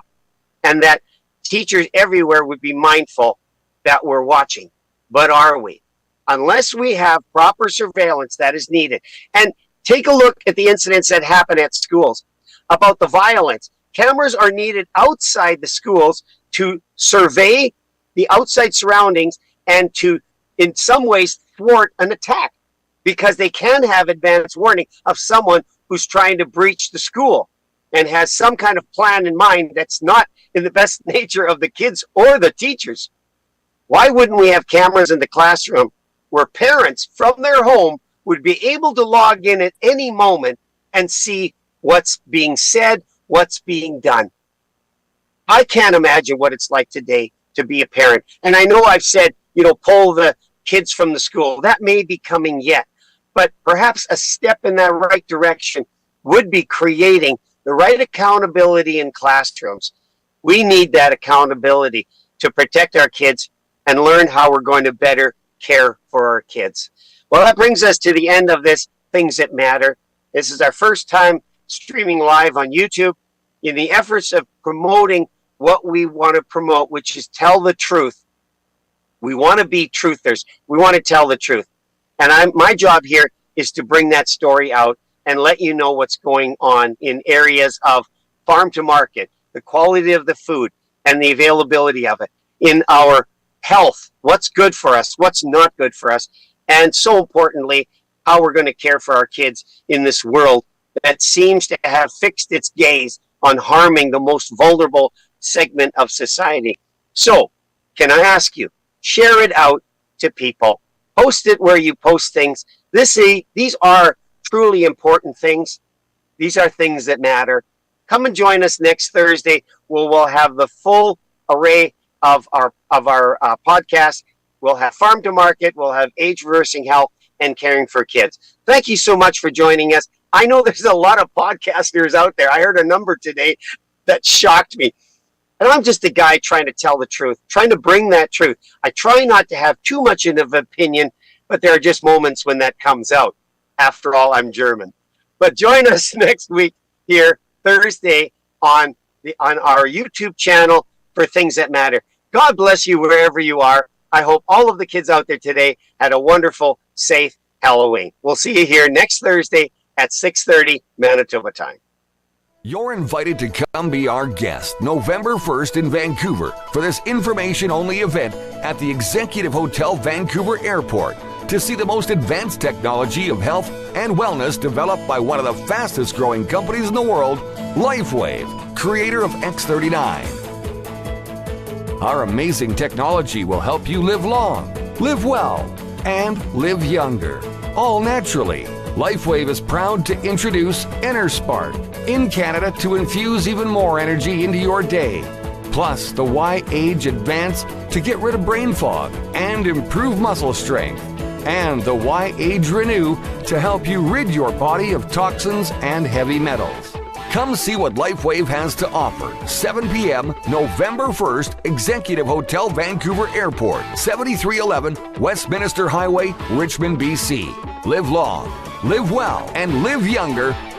and that teachers everywhere would be mindful that we're watching. But are we? Unless we have proper surveillance that is needed. And take a look at the incidents that happen at schools about the violence. Cameras are needed outside the schools to survey the outside surroundings and to, in some ways, thwart an attack, because they can have advance warning of someone who's trying to breach the school and has some kind of plan in mind that's not in the best nature of the kids or the teachers. Why wouldn't we have cameras in the classroom where parents from their home would be able to log in at any moment and see what's being said, what's being done? I can't imagine what it's like today to be a parent. And I know I've said, pull the kids from the school. That may be coming yet. But perhaps a step in that right direction would be creating the right accountability in classrooms. We need that accountability to protect our kids and learn how we're going to better care for our kids. Well, that brings us to the end of this Things That Matter. This is our first time streaming live on YouTube in the efforts of promoting what we want to promote, which is tell the truth. We want to be truthers. We want to tell the truth. And my job here is to bring that story out and let you know what's going on in areas of farm to market, the quality of the food and the availability of it, in our health, what's good for us, what's not good for us, and so importantly, how we're going to care for our kids in this world that seems to have fixed its gaze on harming the most vulnerable segment of society. So, can I ask you, share it out to people. Post it where you post things. These are truly important things. These are things that matter. Come and join us next Thursday, where we'll have the full array of our podcast. We'll have Farm to Market, we'll have Age Reversing Health, and Caring for Kids. Thank you so much for joining us. I know there's a lot of podcasters out there. I heard a number today that shocked me. And I'm just a guy trying to tell the truth, trying to bring that truth. I try not to have too much of an opinion, but there are just moments when that comes out. After all, I'm German. But join us next week here, Thursday, on our YouTube channel for Things That Matter. God bless you wherever you are. I hope all of the kids out there today had a wonderful, safe Halloween. We'll see you here next Thursday at 6:30 Manitoba time. You're invited to come be our guest November 1st in Vancouver for this information-only event at the Executive Hotel Vancouver Airport to see the most advanced technology of health and wellness developed by one of the fastest-growing companies in the world, LifeWave, creator of X39. Our amazing technology will help you live long, live well, and live younger, all naturally. LifeWave is proud to introduce EnerSpark in Canada to infuse even more energy into your day. Plus, the Y-Age Advance to get rid of brain fog and improve muscle strength. And the Y-Age Renew to help you rid your body of toxins and heavy metals. Come see what LifeWave has to offer. 7 p.m. November 1st, Executive Hotel Vancouver Airport, 7311 Westminster Highway, Richmond, BC. Live long, live well, and live younger